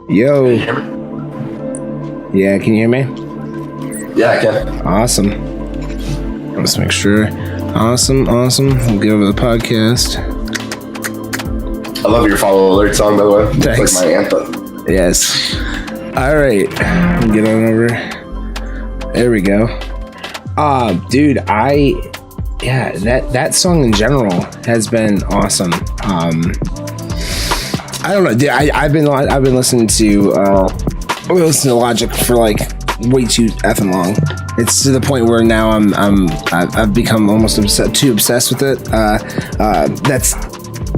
Yo. Can you hear me? Yeah, can you hear me? Yeah, I can. Awesome. Let's make sure. Awesome. We'll get over the podcast. I love your follow alert song, by the way. Thanks. It's like my anthem. Yes. All right. Get on over. There we go. Dude, that song in general has been awesome. I don't know. Dude, I've been listening to Logic for like way too effing long. It's to the point where now I've become almost too obsessed with it. That's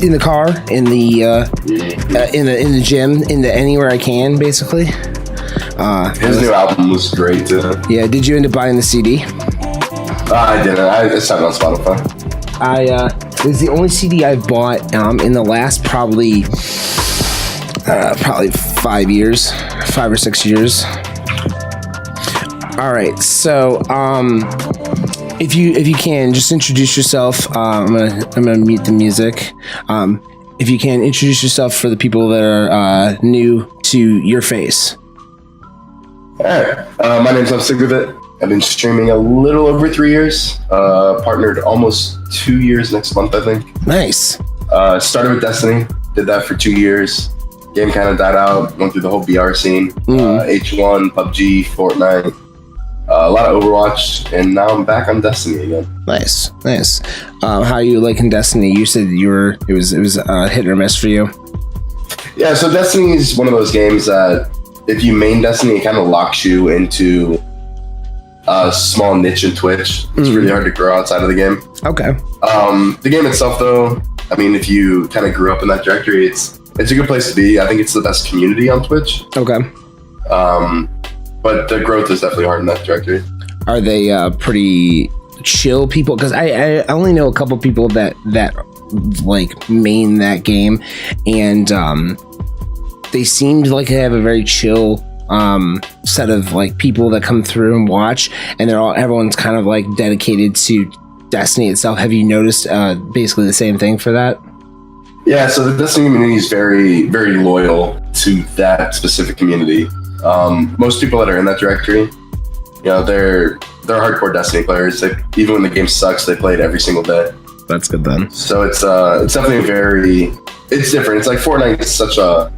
in the car, in the gym, anywhere I can, basically. His new album was great too. Yeah, did you end up buying the CD? I didn't. I just have it on Spotify. It's the only CD I've bought in the last probably 5 years, 5 or 6 years. All right, so if you can just introduce yourself. I'm gonna mute the music. If you can introduce yourself for the people that are new to your face. All right. My name's IMSICCWIDIT. I've been streaming a little over 3 years. Partnered almost 2 years next month, I think. Nice. Started with Destiny. Did that for 2 years. Game kind of died out. Went through the whole BR scene. H1, PUBG, Fortnite. A lot of Overwatch, and now I'm back on Destiny again. Nice. How are you liking Destiny? You said it was hit or miss for you. Yeah, so Destiny is one of those games that if you main Destiny, it kind of locks you into a small niche in Twitch. It's really hard to grow outside of the game. Okay. The game itself, though, I mean, if you kind of grew up in that directory, it's a good place to be. I think it's the best community on Twitch. Okay. But the growth is definitely hard in that directory. Are they pretty chill people? Because I only know a couple people that like main that game, and they seemed like they have a very chill set of like people that come through and watch, and everyone's kind of like dedicated to Destiny itself. Have you noticed basically the same thing for that? Yeah, so the Destiny community is very, very loyal to that specific community. Most people that are in that directory, you know, they're hardcore Destiny players. Even when the game sucks, they play it every single day. That's good then. So it's definitely it's different. It's like Fortnite is such a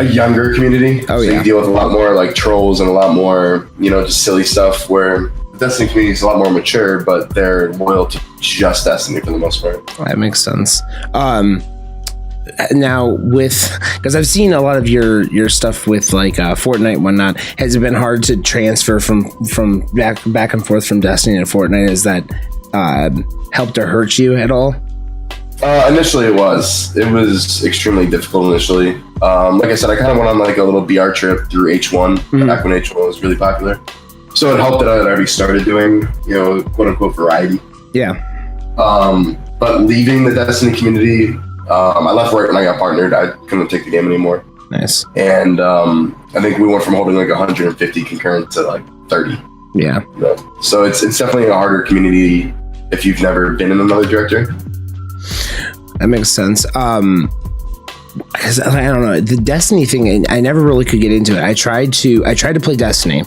younger community. Oh, so yeah. You deal with a lot more like trolls and a lot more, you know, just silly stuff, where the Destiny community is a lot more mature, but they're loyal to just Destiny for the most part. That makes sense. Now because I've seen a lot of your stuff with like Fortnite and whatnot, has it been hard to transfer from back and forth from Destiny to Fortnite? Has that helped or hurt you at all? Initially it was extremely difficult initially. Like I said, I kind of went on like a little BR trip through H1 back when H1 was really popular, so it helped that I had already started doing, you know, quote unquote variety. Yeah. But leaving the Destiny community, I left right when I got partnered. I couldn't take the game anymore. Nice. And I think we went from holding like 150 concurrent to like 30. Yeah. You know? So it's definitely a harder community if you've never been in another directory. That makes sense. Because I don't know, the Destiny thing, I never really could get into it. I tried to play Destiny,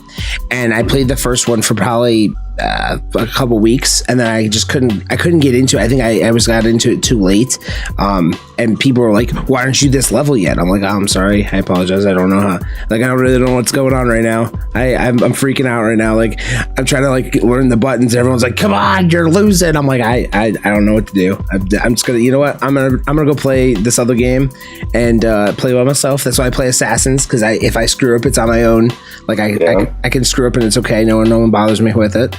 and I played the first one for probably a couple weeks, and then I just couldn't get into it. I think I got into it too late, and people were like, why aren't you this level yet? I'm like, oh, I'm sorry, I apologize, I don't know how, like, I don't really know what's going on right now. I'm freaking out right now. Like, I'm trying to like learn the buttons. Everyone's like, come on, you're losing. I'm like, I don't know what to do. I'm just gonna, you know what, I'm gonna go play this other game and play by myself. That's why I play Assassins, because if I screw up, it's on my own. Like I can screw up and it's okay. No one bothers me with it.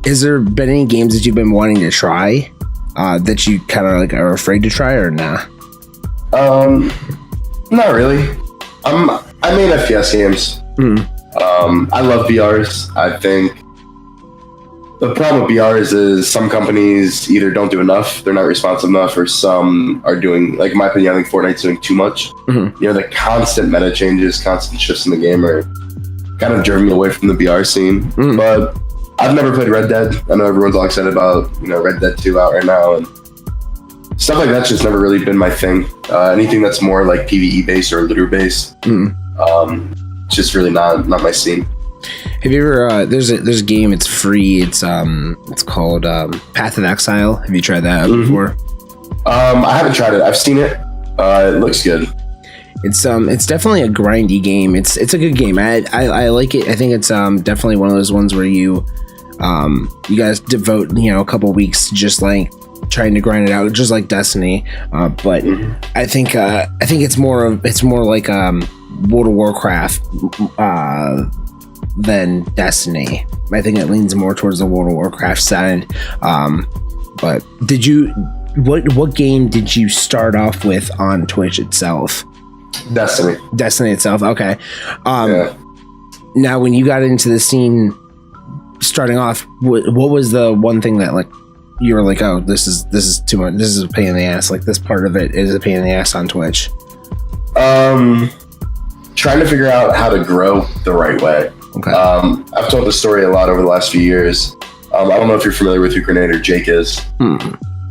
Has there been any games that you've been wanting to try that you kind of like are afraid to try, or nah? Not really. I main FPS games. I love BRs. I think the problem with BRs is some companies either don't do enough, they're not responsive enough, or some are doing, like in my opinion, I think Fortnite's doing too much. You know, the constant meta changes, constant shifts in the game are kind of driven me away from the BR scene. But I've never played Red Dead. I know everyone's all excited about, you know, Red Dead 2 out right now, and stuff like that's just never really been my thing. Anything that's more like PvE based or looter based, just really not my scene. Have you ever? There's a game. It's free. It's called Path of Exile. Have you tried that out before? I haven't tried it. I've seen it. It looks good. It's definitely a grindy game. It's a good game. I like it. I think it's definitely one of those ones where you guys devote a couple weeks just like trying to grind it out, just like Destiny. But I think it's more like World of Warcraft than Destiny. I think it leans more towards the World of Warcraft side. But what game did you start off with on Twitch itself? Destiny itself. Okay. Now, when you got into the scene, starting off, what was the one thing that like you were like, oh, this is too much. This is a pain in the ass. Like this part of it is a pain in the ass on Twitch. Trying to figure out how to grow the right way. Okay. I've told this story a lot over the last few years. I don't know if you're familiar with who Grenader Jake is,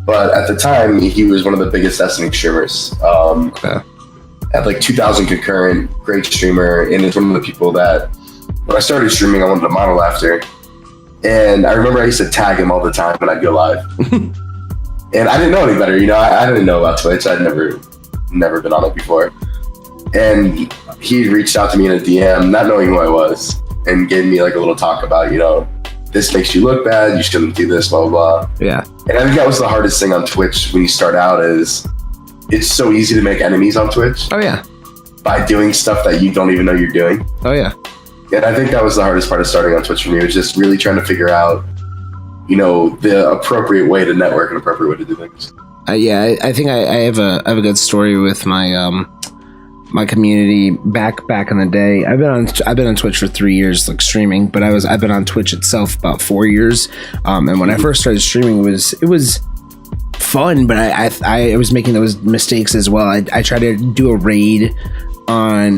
but at the time he was one of the biggest Destiny streamers. Had like 2,000 concurrent, great streamer, and is one of the people that when I started streaming, I wanted to model after. And I remember I used to tag him all the time when I'd go live. And I didn't know any better, I didn't know about Twitch. I'd never been on it before. And he reached out to me in a DM, not knowing who I was, and gave me like a little talk about, this makes you look bad, you shouldn't do this, blah, blah, blah. Yeah. And I think that was the hardest thing on Twitch when you start out is it's so easy to make enemies on Twitch. Oh, yeah. By doing stuff that you don't even know you're doing. Oh, yeah. And I think that was the hardest part of starting on Twitch for me, was just really trying to figure out, the appropriate way to network and appropriate way to do things. I think I have a good story with my my community back in the day. I've been on Twitch for 3 years, like streaming, but I've been on Twitch itself about 4 years. And when I first started streaming, it was fun, but I was making those mistakes as well. I tried to do a raid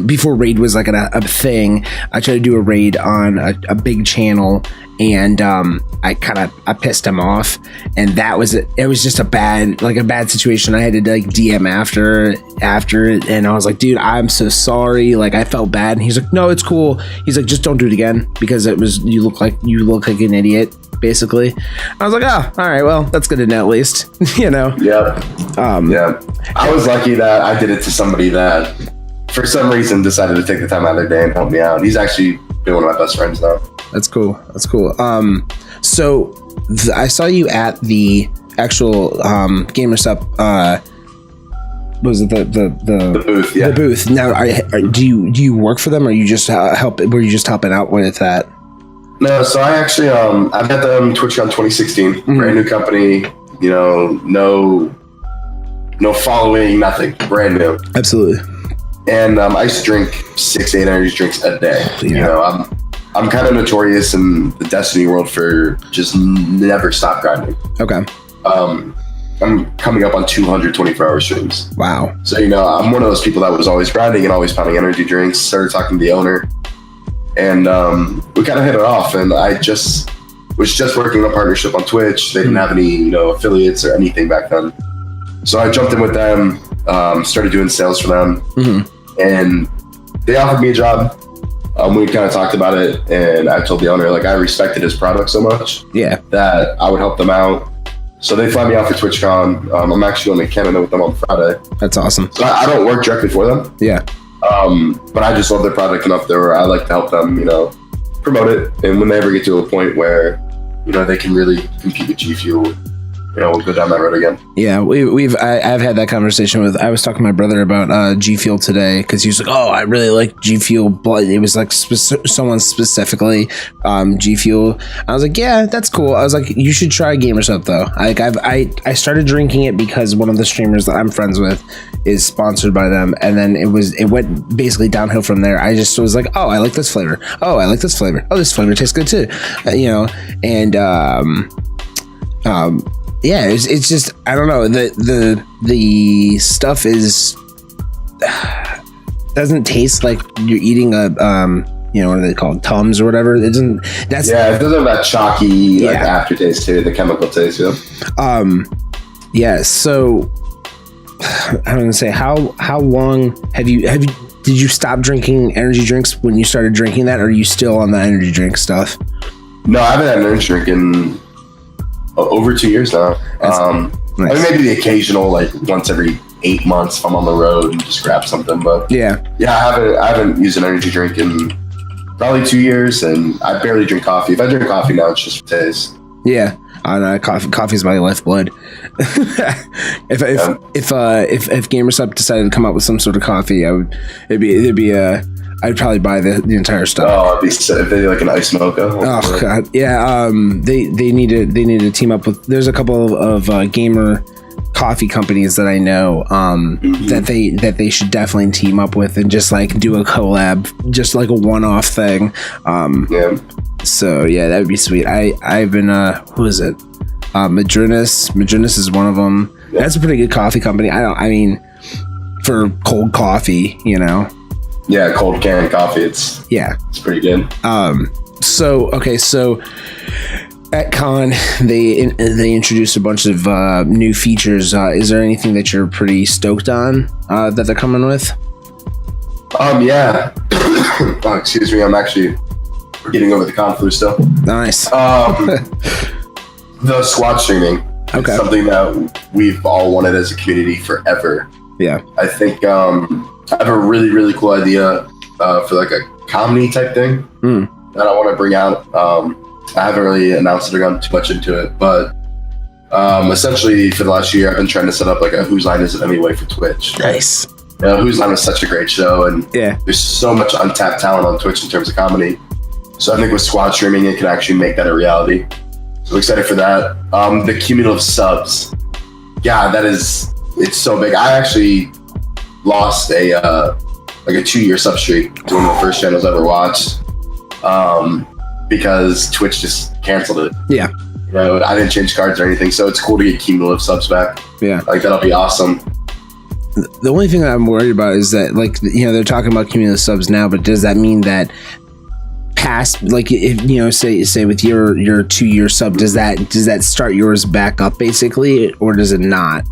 before raid was like a thing. I tried to do a raid on a big channel, and I pissed him off, and that was it. It was just a bad situation. I had to like DM after it, and I was like, dude, I'm so sorry. Like I felt bad, and he's like, no, it's cool. He's like, just don't do it again because you look like an idiot, basically. I was like, oh, all right, well, that's good to know at least. Yeah. Yeah. I was lucky that I did it to somebody that for some reason decided to take the time out of their day and help me out. He's actually been one of my best friends now. That's cool. So I saw you at the actual GamerSup. Was it the booth? Yeah, the booth. Now, do you work for them, or you just Were you just helping out with that? No, so I actually I met them TwitchCon 2016, brand new company. No following, nothing, brand new. Absolutely. And I used to drink 6 to 8 energy drinks a day. Yeah. I'm kind of notorious in the Destiny world for just never stop grinding. Okay. I'm coming up on 200 24-hour streams. Wow. So, I'm one of those people that was always grinding and always pounding energy drinks, started talking to the owner, and we kind of hit it off, and I was just working on a partnership on Twitch. They didn't have any, affiliates or anything back then. So I jumped in with them, started doing sales for them, and they offered me a job. We kind of talked about it, and I told the owner, like, I respected his product so much that I would help them out. So they fly me out for TwitchCon. I'm actually going to Canada with them on Friday. That's awesome. So I don't work directly for them. Yeah. But I just love their product enough where I like to help them, promote it. And when they ever get to a point where, they can really compete with G Fuel, we'll go down that road again. Yeah, I've had that conversation I was talking to my brother about G Fuel today, because he was like, oh, I really like G Fuel, but it was like someone specifically G Fuel. I was like, yeah, that's cool. I was like, you should try GamerSup though. I started drinking it because one of the streamers that I'm friends with is sponsored by them, and then it went basically downhill from there. I just was like, oh, I like this flavor. Oh, I like this flavor. Oh, this flavor tastes good too. And yeah, it's just, I don't know, the stuff doesn't taste like you're eating a what are they called, Tums or whatever. It doesn't. It doesn't have that chalky like aftertaste to it, the chemical taste. Yeah. Yeah. So I'm gonna say, how long did you stop drinking energy drinks when you started drinking that, or are you still on the energy drink stuff? No, I haven't had an energy drink in over 2 years now. Nice. I mean, maybe the occasional, like once every 8 months if I'm on the road and just grab something. But yeah, I haven't used an energy drink in probably 2 years, and I barely drink coffee. If I drink coffee now, it's just for taste. Yeah. Coffee is my lifeblood. if GamerSup decided to come up with some sort of coffee, I'd probably buy the entire stuff. Oh, it'd be sick. If they do like an ice mocha. Oh god, yeah. They need to team up with. There's a couple of gamer coffee companies that I know that they should definitely team up with and just like do a collab, just like a one-off thing. Yeah. So yeah, that would be sweet. I've been who is it? Madrinas is one of them. Yeah. That's a pretty good coffee company. I mean, for cold coffee, you know. Yeah, cold canned coffee. It's pretty good. So at Con, they introduced a bunch of new features. Is there anything that you're pretty stoked on that they're coming with? Yeah. Oh, excuse me. I'm actually getting over the con flu still. Nice. The squad streaming. Okay. Is something that we've all wanted as a community forever. Yeah. I think I have a really, really cool idea for like a comedy type thing that I want to bring out. I haven't really announced it or gone too much into it, but essentially for the last year, I've been trying to set up like a Whose Line Is It Anyway for Twitch. Nice. You know, Whose Line was such a great show, and there's so much untapped talent on Twitch in terms of comedy. So I think with squad streaming, it can actually make that a reality. So excited for that. The cumulative subs. Yeah, it's so big. I actually lost a 2-year sub streak to one of the first channels I ever watched because Twitch just canceled it. Yeah. You know, I didn't change cards or anything, so it's cool to get cumulative subs back. Yeah. Like, that'll be awesome. The only thing that I'm worried about is that, like, you know, they're talking about cumulative subs now, but does that mean that past, like, if, you know, say with your 2-year sub, does that start yours back up basically, or does it not?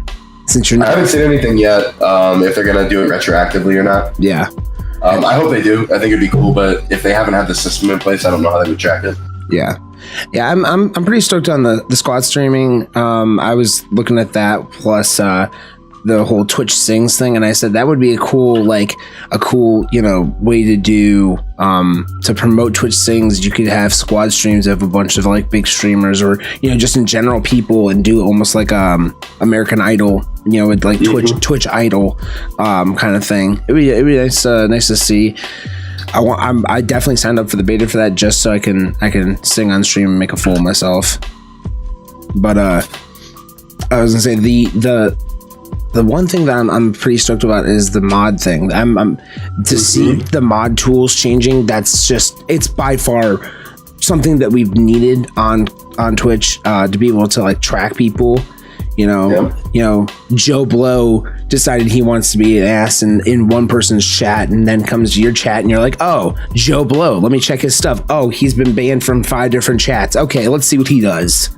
Since you're not, I haven't seen anything yet. If they're gonna do it retroactively or not. Yeah. I hope they do. I think it'd be cool, but if they haven't had the system in place, I don't know how they would track it. Yeah. Yeah, I'm pretty stoked on the squad streaming. I was looking at that plus the whole Twitch Sings thing, and I said that would be a cool, you know, way to do to promote Twitch Sings. You could have squad streams of a bunch of like big streamers, or, you know, just in general people, and do almost like American Idol, you know, with like Twitch Idol kind of thing. It'd be nice to see. I definitely signed up for the beta for that just so I can sing on stream and make a fool of myself. But I was gonna say the one thing that I'm pretty stoked about is the mod thing. I'm to see the mod tools changing. That's just, it's by far something that we've needed on Twitch to be able to like track people. You know, Joe Blow decided he wants to be an ass in one person's chat, and then comes to your chat and you're like, oh, Joe Blow, let me check his stuff. Oh, he's been banned from 5 different chats. Okay, let's see what he does.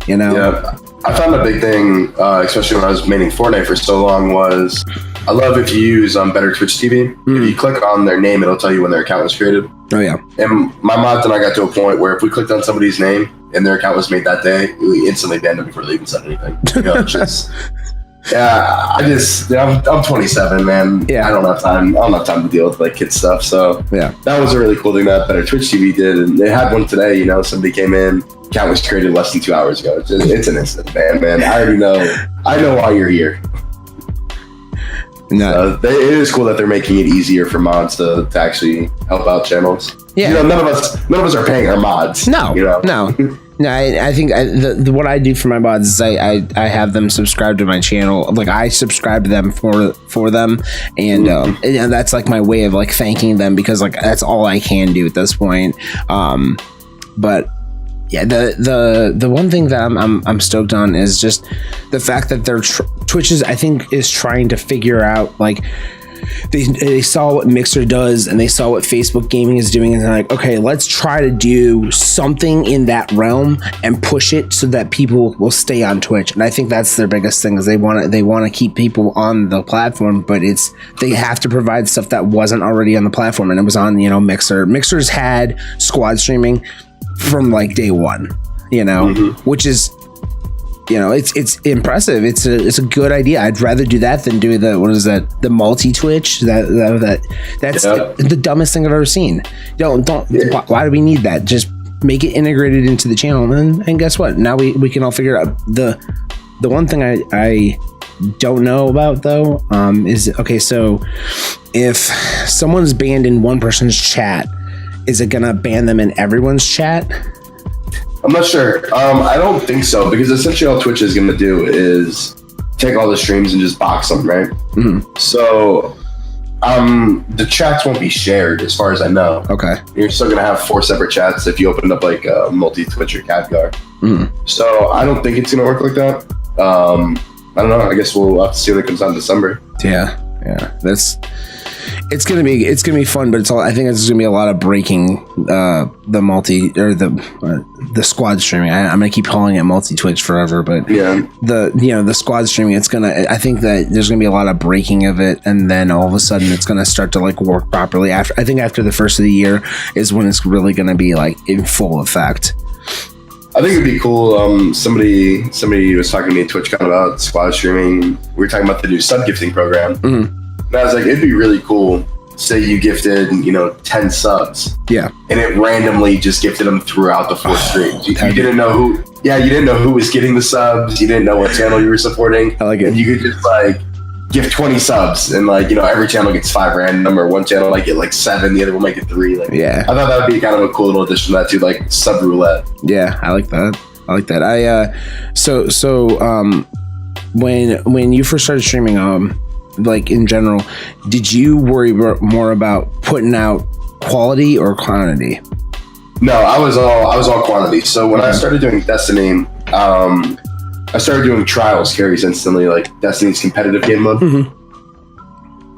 You know? Yeah, I found a big thing, especially when I was maining Fortnite for so long, was I love if you use Better Twitch TV. If you click on their name, it'll tell you when their account was created. Oh, yeah. And my mods and I got to a point where if we clicked on somebody's name and their account was made that day, we instantly banned them before they even said anything. You know, just, I'm 27, man. Yeah. I don't have time to deal with like kid stuff. So yeah, that was a really cool thing that Better Twitch TV did. And they had one today, you know, somebody came in, account was created less than 2 hours ago. It's an instant ban, man. I know why you're here. No, it is cool that they're making it easier for mods to actually help out channels. Yeah, you know, none of us are paying our mods. No, you know? No. I think what I do for my mods is I have them subscribe to my channel. Like, I subscribe to them for them, and that's like my way of like thanking them, because like that's all I can do at this point. But yeah, the one thing that I'm stoked on is just the fact that Twitch is, I think, is trying to figure out like they saw what Mixer does and they saw what Facebook Gaming is doing, and they're like, okay, let's try to do something in that realm and push it so that people will stay on Twitch. And I think that's their biggest thing, is they want to keep people on the platform, but they have to provide stuff that wasn't already on the platform, and it was on Mixer. Mixer's had squad streaming from like day one, which is it's impressive. It's a good idea. I'd rather do that than do the multi Twitch. That's the dumbest thing I've ever seen. Why do we need that? Just make it integrated into the channel, and guess what? Now we can all figure it out. The one thing I don't know about though is, okay, so if someone's banned in one person's chat, is it gonna ban them in everyone's chat? I'm not sure. I don't think so, because essentially all Twitch is going to do is take all the streams and just box them, right? Mm-hmm. So the chats won't be shared, as far as I know. Okay. You're still going to have 4 separate chats if you opened up like a multi-Twitch or Cadgar. Mm-hmm. So I don't think it's going to work like that. I don't know. I guess we'll have to see when it comes out in December. Yeah. It's gonna be fun, but I think it's gonna be a lot of breaking the multi or the squad streaming. I'm gonna keep calling it multi Twitch forever, but yeah, the squad streaming, I think that there's gonna be a lot of breaking of it, and then all of a sudden it's gonna start to like work properly. After the first of the year is when it's really gonna be like in full effect. I think it'd be cool. Somebody was talking to me at TwitchCon about squad streaming. We were talking about the new sub gifting program. Mm-hmm. And I was like, it'd be really cool. Say you gifted, 10 subs. Yeah. And it randomly just gifted them throughout the 4 streams. You didn't know who. Yeah, you didn't know who was getting the subs. You didn't know what channel you were supporting. I like it. And you could just gift 20 subs, and every channel gets 5 random, or one channel might get 7, the other will make it 3. Yeah. I thought that would be kind of a cool little addition to that too, sub roulette. Yeah, I like that. When you first started streaming, in general, did you worry more about putting out quality or quantity? No, I was all quantity. So when I started doing Destiny, I started doing trials carries instantly, like Destiny's competitive game mode. Mm-hmm.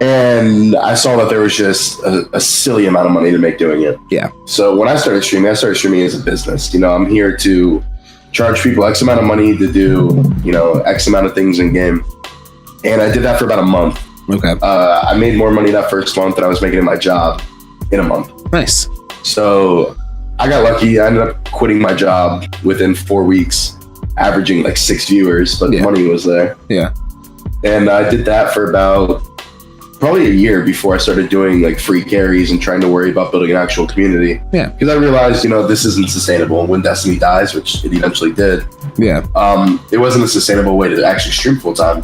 And I saw that there was just a silly amount of money to make doing it. Yeah. So when I started streaming as a business. I'm here to charge people X amount of money to do, X amount of things in game. And I did that for about a month. Okay. I made more money that first month than I was making in my job in a month. Nice. So I got lucky. I ended up quitting my job within 4 weeks, averaging 6 viewers, but the money was there. Yeah. And I did that for about probably a year before I started doing free carries and trying to worry about building an actual community. Yeah. Because I realized, this isn't sustainable. When Destiny dies, which it eventually did. Yeah. It wasn't a sustainable way to actually stream full time.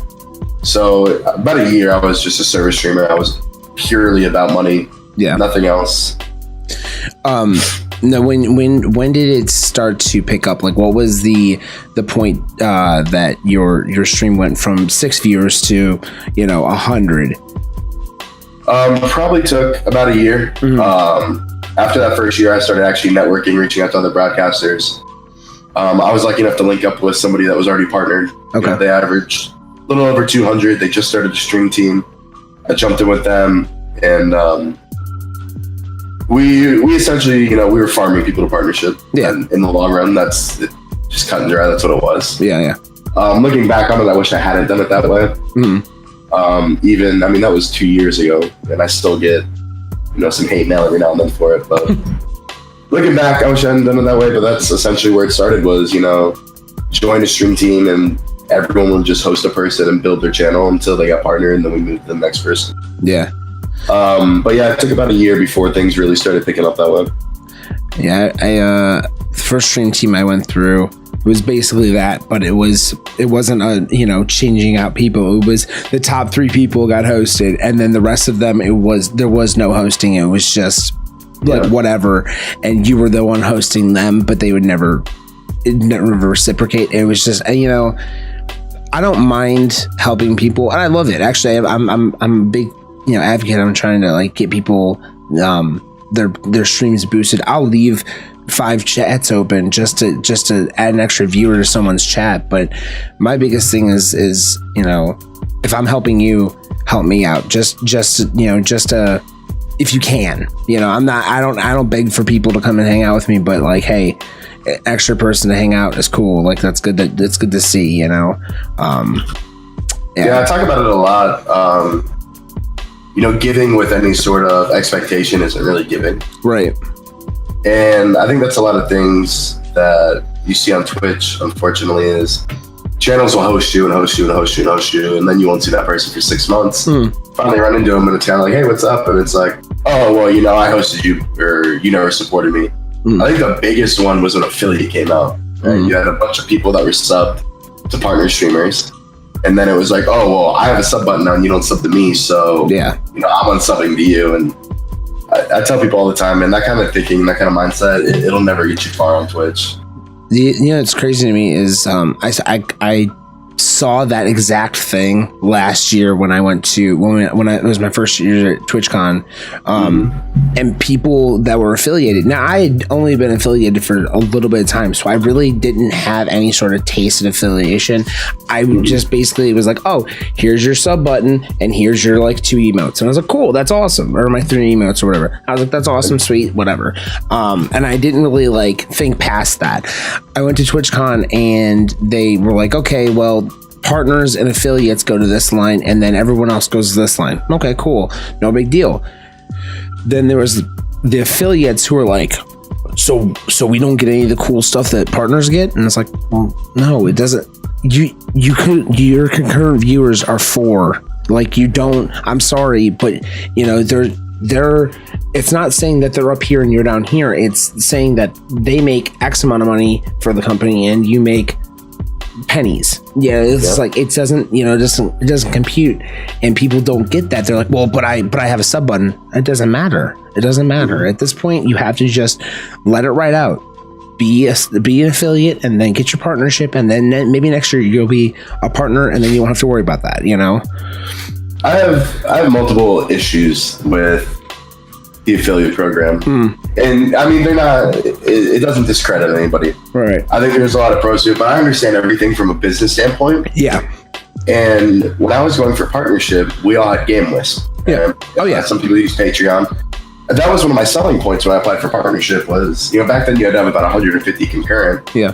So about a year, I was just a service streamer. I was purely about money. Yeah. Nothing else. No, when did it start to pick up? What was the point that your stream went from 6 viewers to 100? Probably took about a year. Mm-hmm. After that first year, I started actually networking, reaching out to other broadcasters. I was lucky enough to link up with somebody that was already partnered. Okay. They averaged a little over 200. They just started a stream team. I jumped in with them, and we essentially, we were farming people to partnership. Yeah. And in the long run, that's just cut and dry. That's what it was. Yeah. Looking back on it, I wish I hadn't done it that way. Mm-hmm. That was 2 years ago, and I still get, some hate mail every now and then for it. But looking back, I wish I hadn't done it that way. But that's essentially where it started. Was join a stream team, and everyone would just host a person and build their channel until they got partnered, and then we moved to the next person. Yeah. But yeah, it took about a year before things really started picking up that way. Yeah, the first stream team I went through, it was basically that, but it wasn't changing out people. It was the top 3 people got hosted, and then the rest of them, there was no hosting. It was just whatever, and you were the one hosting them, but they would never reciprocate. It was just I don't mind helping people, and I love it. Actually, I'm a big advocate. I'm trying to get people their streams boosted. I'll leave 5 chats open just to add an extra viewer to someone's chat. But my biggest thing is if I'm helping you, help me out. Just if you can, I don't beg for people to come and hang out with me, but like, hey, extra person to hang out is cool. Like that's good. That's good to see, Yeah, I talk about it a lot. Giving with any sort of expectation isn't really giving. Right. And I think that's a lot of things that you see on Twitch, unfortunately, is channels will host you and host you and host you and host you, and then you won't see that person for 6 months. Finally run into them and it's kind of like, hey, what's up? And it's like, oh, well, I hosted you, or you never supported me. I think the biggest one was when Affiliate came out. And you had a bunch of people that were subbed to partner streamers. And then it was like, oh, well, I have a sub button on, you don't sub to me. So, yeah, I'm unsubbing to you. And I tell people all the time, man, that kind of thinking, that kind of mindset, it'll never get you far on Twitch. It's crazy to me is I saw that exact thing last year when I went to it was my first year at TwitchCon, and people that were affiliated. Now I had only been affiliated for a little bit of time, so I really didn't have any sort of taste of affiliation. I just basically was like, oh, here's your sub button and here's your like 2 emotes, and I was like, cool, that's awesome, or my 3 emotes or whatever. I was like, that's awesome, sweet, whatever. And I didn't really like think past that. I went to TwitchCon and they were like, okay, well, partners and affiliates go to this line and then everyone else goes to this line. Okay, cool, no big deal. Then there was the affiliates who were like, so we don't get any of the cool stuff that partners get, and it's like, well, no, it doesn't. Your concurrent viewers are 4. Like, you don't. I'm sorry, but they're. It's not saying that they're up here and you're down here. It's saying that they make X amount of money for the company and you make pennies. Yeah, it's like it doesn't it doesn't compute, and people don't get that. They're like, well, but I have a sub button. It doesn't matter. At this point, you have to just let it ride out. Be an affiliate and then get your partnership, and then maybe next year you'll be a partner and then you won't have to worry about that. I have multiple issues with the affiliate program, and I mean, they're not. It doesn't discredit anybody, right? I think there's a lot of pros to it, but I understand everything from a business standpoint. Yeah. And when I was going for partnership, we all had game lists. Yeah. Some people use Patreon. And that was one of my selling points when I applied for partnership. Was back then you had to have about 150 concurrent. Yeah.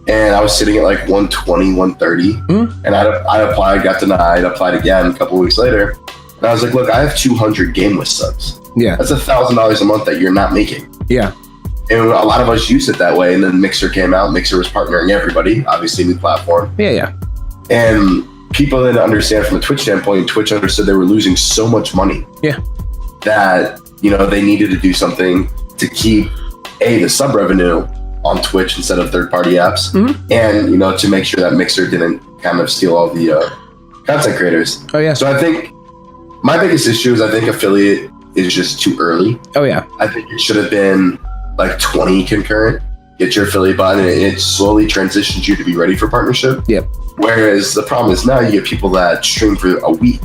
And I was sitting at like 120, 130, and I applied, got denied, applied again a couple of weeks later. And I was like, look, I have 200 game list subs. Yeah. That's $1,000 a month that you're not making. Yeah. And a lot of us used it that way. And then Mixer came out. Mixer was partnering everybody, obviously, new platform. Yeah. And people didn't understand from a Twitch standpoint. Twitch understood they were losing so much money. Yeah. That, they needed to do something to keep, the sub revenue on Twitch instead of third-party apps. And, to make sure that Mixer didn't kind of steal all the content creators. Oh, yeah. So I think my biggest issue is I think affiliate is just too early. Oh, yeah. I think it should have been like 20 concurrent. Get your affiliate button, and it slowly transitions you to be ready for partnership. Yep. Whereas the problem is now you get people that stream for a week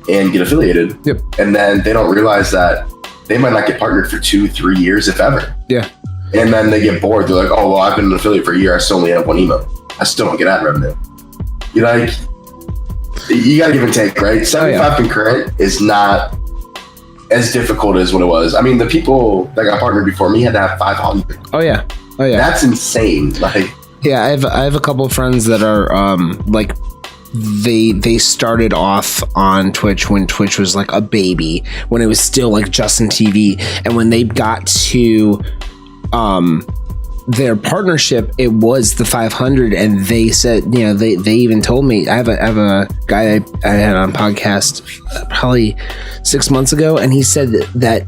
and get affiliated. Yep. And then they don't realize that they might not get partnered for 2-3 years, if ever. Yeah. And then they get bored. They're like, oh, well, I've been an affiliate for a year. I still only have 1 email. I still don't get ad revenue. You got to give and take, right? 75 concurrent is not as difficult as what it was. I mean, the people that got partnered before me had to have 500. Oh, yeah. That's insane. Yeah, I have a couple of friends that are they started off on Twitch when Twitch was like a baby, when it was still like Justin TV, and when they got to their partnership, it was the 500, and they said, they even told me, I have a guy I had on podcast probably 6 months ago, and he said that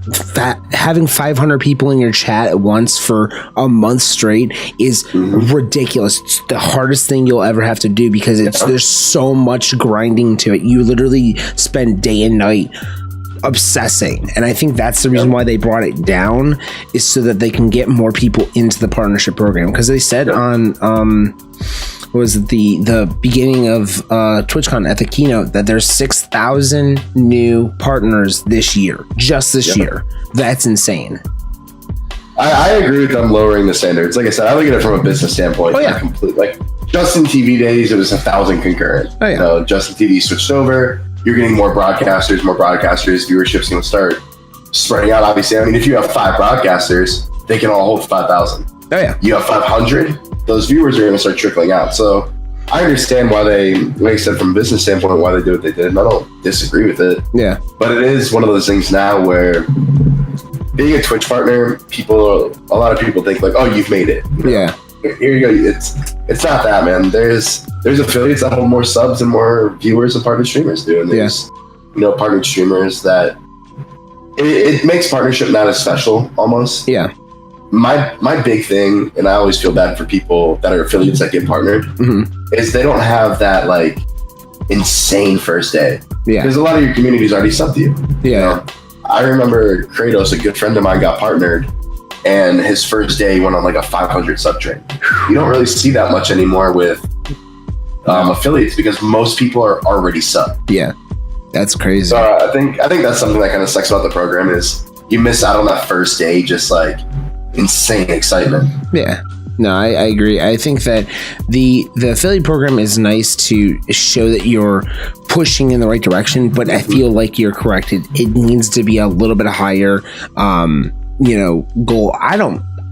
having 500 people in your chat at once for a month straight is ridiculous. It's the hardest thing you'll ever have to do, because there's so much grinding to it. You literally spend day and night obsessing, and I think that's the reason why they brought it down, is so that they can get more people into the partnership program, because they said on was the beginning of TwitchCon at the keynote that there's 6,000 new partners this year, just this year. That's insane. I agree with them lowering the standards. Like I said, I look at it from a business standpoint. Oh, yeah. Like Justin TV days, it was 1,000 concurrent. Oh, yeah. Justin TV switched over. you're getting more broadcasters, viewership's going to start spreading out. Obviously, I mean, if you have 5 broadcasters, they can all hold 5,000. Oh yeah. You have 500, those viewers are going to start trickling out. So I understand why they, like I said, from a business standpoint, why they do what they did, and I don't disagree with it. Yeah. But it is one of those things now where being a Twitch partner, a lot of people think like, oh, you've made it. Yeah. Here you go. It's not that, man. There's affiliates that hold more subs and more viewers than partner streamers do, and there's partnered streamers that it makes partnership not as special almost. Yeah. My big thing, and I always feel bad for people that are affiliates that get partnered, is they don't have that like insane first day. Yeah. Because a lot of your community is already subbed to you. Yeah. I remember Kratos, a good friend of mine, got partnered, and his first day he went on like a 500 sub train. You don't really see that much anymore with affiliates because most people are already subbed. Yeah, that's crazy. So I think that's something that kind of sucks about the program is you miss out on that first day, just like insane excitement. Yeah. No, I agree. I think that the affiliate program is nice to show that you're pushing in the right direction, but I feel like you're correct. It needs to be a little bit higher, goal.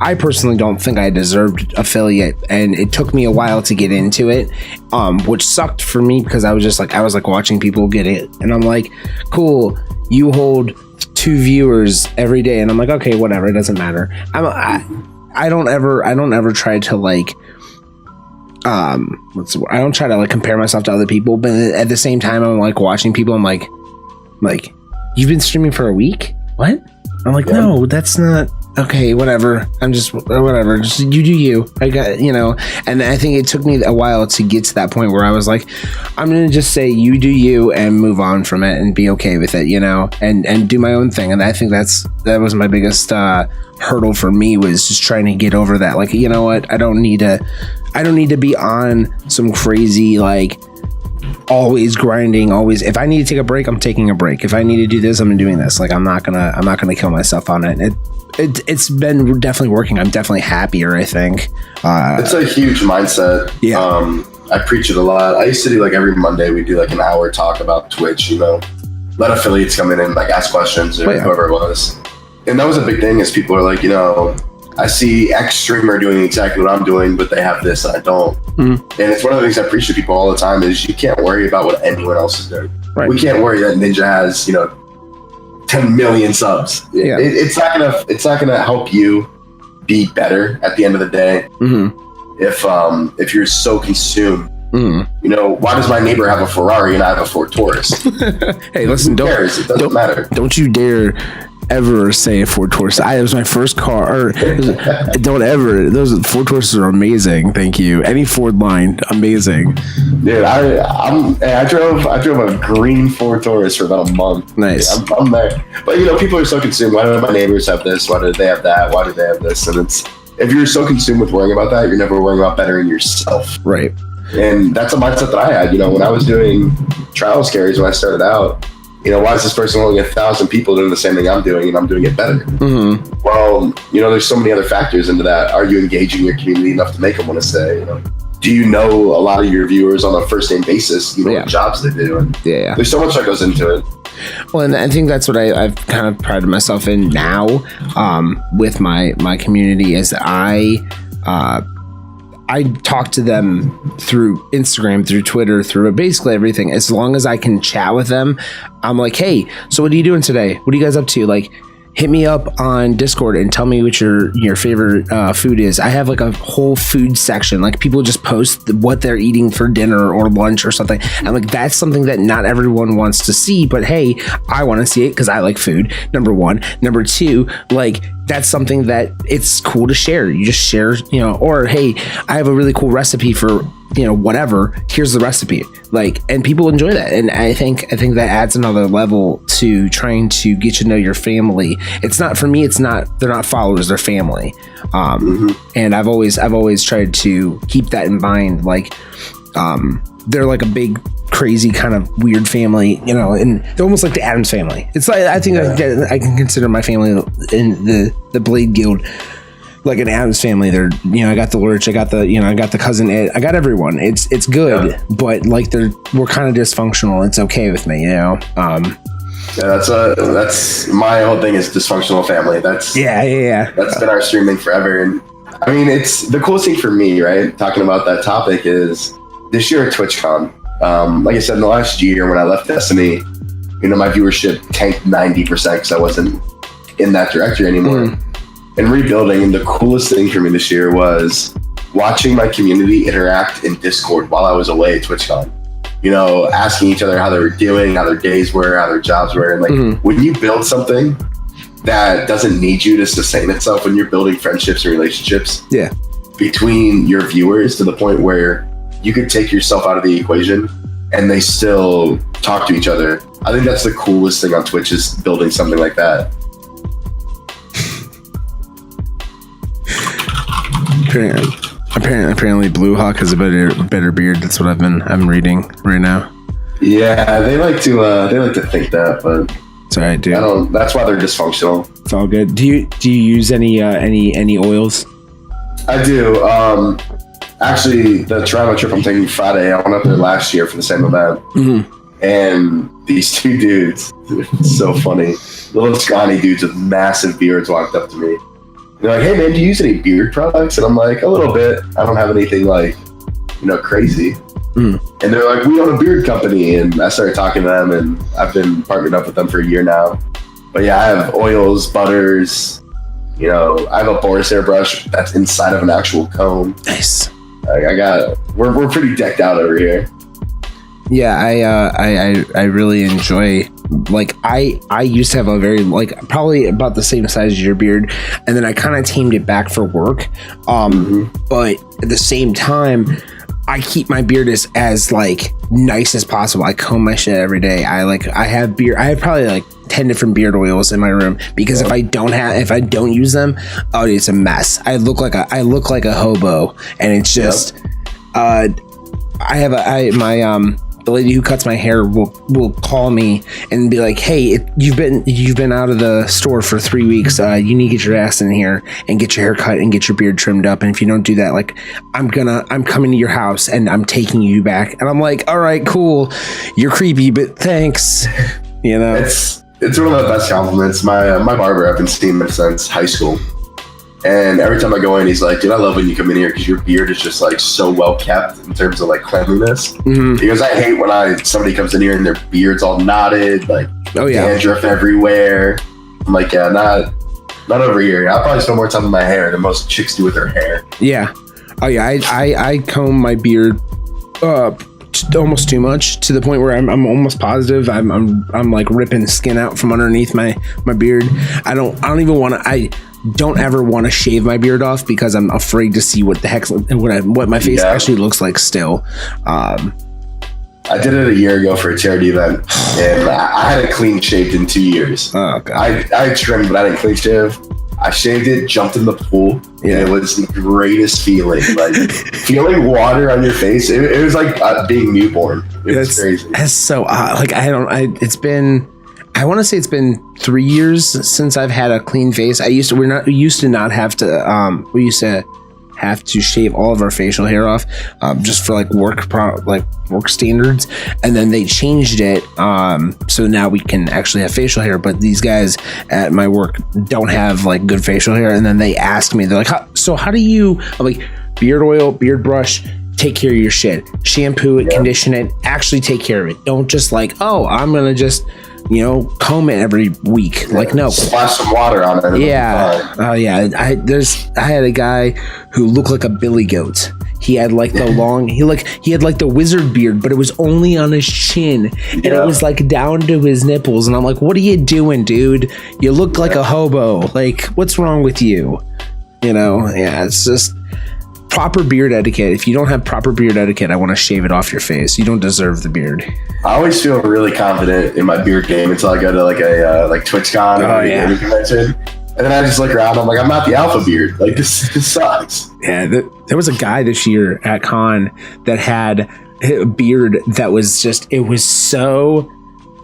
I personally don't think I deserved affiliate, and it took me a while to get into it, which sucked for me because I was watching people get it, and I'm like, cool, you hold 2 viewers every day, and I'm like, okay, whatever, it doesn't matter. I don't ever try to like I don't try to like compare myself to other people, but at the same time I'm like watching people, I'm like you've been streaming for a week? What? I'm like, no, that's not okay, whatever. I'm just whatever. Just you do you. I got, and I think it took me a while to get to that point where I was like, I'm going to just say you do you and move on from it and be okay with it, and do my own thing. And I think that was my biggest hurdle for me, was just trying to get over that. Like, you know what? I don't need to be on some crazy, like, always grinding, always. If I need to take a break, I'm taking a break. If I need to do this, I'm doing this. Like, I'm not gonna kill myself on it. It's been definitely working. I'm definitely happier, I think. It's a huge mindset. Yeah. I preach it a lot. I used to do like every Monday we do like an hour talk about Twitch, let affiliates come in and like ask questions or whoever it was. And that was a big thing, is people are like, I see X streamer doing exactly what I'm doing, but they have this and I don't. And it's one of the things I preach to people all the time, is you can't worry about what anyone else is doing. Right. We can't worry that Ninja has, 10 million subs. Yeah. It's not gonna help you be better at the end of the day. If you're so consumed. Why does my neighbor have a Ferrari and I have a Ford Taurus? Hey, listen, Who cares? It doesn't matter. Don't you dare ever say a Ford Taurus. It was my first car. Don't ever. Those Ford Tauruses are amazing. Thank you. Any Ford line, amazing. Dude, I drove a green Ford Taurus for about a month. Nice. I'm there. But people are so consumed. Why do my neighbors have this? Why do they have that? Why do they have this? And if you're so consumed with worrying about that, you're never worrying about bettering yourself. Right. And that's a mindset that I had. When I was doing trials carries when I started out, why is this person only 1,000 people doing the same thing I'm doing and I'm doing it better? Well, there's so many other factors into that. Are you engaging your community enough to make them want to stay? Do you know a lot of your viewers on a first name basis? What jobs they do? And there's so much that goes into it. Well, and I think that's what I've kind of prided myself in now with my community, is that I talk to them through Instagram, through Twitter, through basically everything. As long as I can chat with them, I'm like, hey, so what are you doing today? What are you guys up to? Like, hit me up on Discord and tell me what your favorite food is. I have like a whole food section. Like, people just post what they're eating for dinner or lunch or something. And like, that's something that not everyone wants to see, but hey, I want to see it because I like food. Number one. Number two, like, that's something that it's cool to share. You just share, or hey, I have a really cool recipe for, whatever. Here's the recipe. Like, and people enjoy that. And I think that adds another level to trying to get to know your family. It's not, for me, they're not followers, they're family. And I've always tried to keep that in mind. Like, they're like a big, crazy kind of weird family, and they're almost like the Addams family. It's like, I think I can consider my family in the Blade Guild like an Adams family. They're, you know, I got the Lurch, I got the, you know, I got the cousin Ed, I got everyone. It's good, yeah. But like we're kind of dysfunctional. It's okay with me, you know. Yeah, that's my whole thing is dysfunctional family. That's That's been our streaming forever, and I mean, it's the coolest thing for me, right? Talking about that topic is this year at TwitchCon. Like I said, in the last year when I left Destiny, you know, my viewership tanked 90% because I wasn't in that directory anymore. And rebuilding, and the coolest thing for me this year was watching my community interact in Discord while I was away at TwitchCon. You know, asking each other how they were doing, how their days were, how their jobs were. And like when you build something that doesn't need you to sustain itself, when you're building friendships and relationships between your viewers to the point where you could take yourself out of the equation and they still talk to each other. I think that's the coolest thing on Twitch, is building something like that. Apparently Blue Hawk has a better beard. That's what I'm reading right now. Yeah, they like to think that, but it's all right, dude. That's why they're dysfunctional. It's all good. Do you use any oils? I do. Actually, the Toronto trip I'm taking Friday, I went up there last year for the same event, and these two dudes, so funny, little scrawny dudes with massive beards walked up to me. They're like, "Hey man, do you use any beard products?" And I'm like, "A little bit. I don't have anything like, you know, crazy." And they're like, "We own a beard company," and I started talking to them, and I've been partnered up with them for a year now. But yeah, I have oils, butters. You know, I have a Boris airbrush that's inside of an actual comb. Nice. We're pretty decked out over here. Yeah, I really enjoy, like, I used to have a very, like, probably about the same size as your beard, and then I kind of tamed it back for work. But at the same time, I keep my beard as like nice as possible. I comb my shit every day. I have probably like 10 different beard oils in my room, because if I don't use them, oh, it's a mess. I look like a hobo, and it's just the lady who cuts my hair will call me and be like, "Hey, you've been out of the store for 3 weeks. You need to get your ass in here and get your hair cut and get your beard trimmed up. And if you don't do that, like, I'm coming to your house and I'm taking you back." And I'm like, "All right, cool. You're creepy, but thanks." You know, it's one of the best compliments. My barber, I've been seeing him since high school. And every time I go in, he's like, "Dude, I love when you come in here because your beard is just like so well kept in terms of like cleanliness." Because I hate when somebody comes in here and their beard's all knotted, like dandruff everywhere. I'm like, yeah, not over here. I'll probably spend more time with my hair than most chicks do with their hair. Yeah. Oh yeah, I comb my beard almost too much, to the point where I'm almost positive I'm like ripping skin out from underneath my beard. I don't ever want to shave my beard off, because I'm afraid to see what the heck what my face actually looks like still. I did it a year ago for a charity event, and I had it clean shaved in 2 years. Oh god. I trimmed, but I didn't clean shave. I shaved it, jumped in the pool, and it was the greatest feeling. Like feeling water on your face. It was like being newborn. It was crazy. That's so odd. Like I want to say it's been 3 years since I've had a clean face. We used to have to shave all of our facial hair off, just for like work standards, and then they changed it, so now we can actually have facial hair. But these guys at my work don't have like good facial hair, and then they ask me, they're like, how do you? I'm like, beard oil, beard brush. Take care of your shit. Shampoo it, condition it. Actually take care of it. Don't just like, oh, I'm gonna just, you know, comb it every week. Yeah, like, no, splash some water on it. Yeah. Oh yeah. I had a guy who looked like a billy goat. He had like the he had like the wizard beard, but it was only on his chin, and it was like down to his nipples. And I'm like, "What are you doing, dude? You look like a hobo. Like, what's wrong with you?" You know? Yeah. It's just proper beard etiquette. If you don't have proper beard etiquette, I want to shave it off your face. You don't deserve the beard. I always feel really confident in my beard game until I go to like a TwitchCon or a gaming convention, and then I just look around. I'm like, I'm not the alpha beard. Like this sucks. Yeah, there was a guy this year at con that had a beard that was just, it was so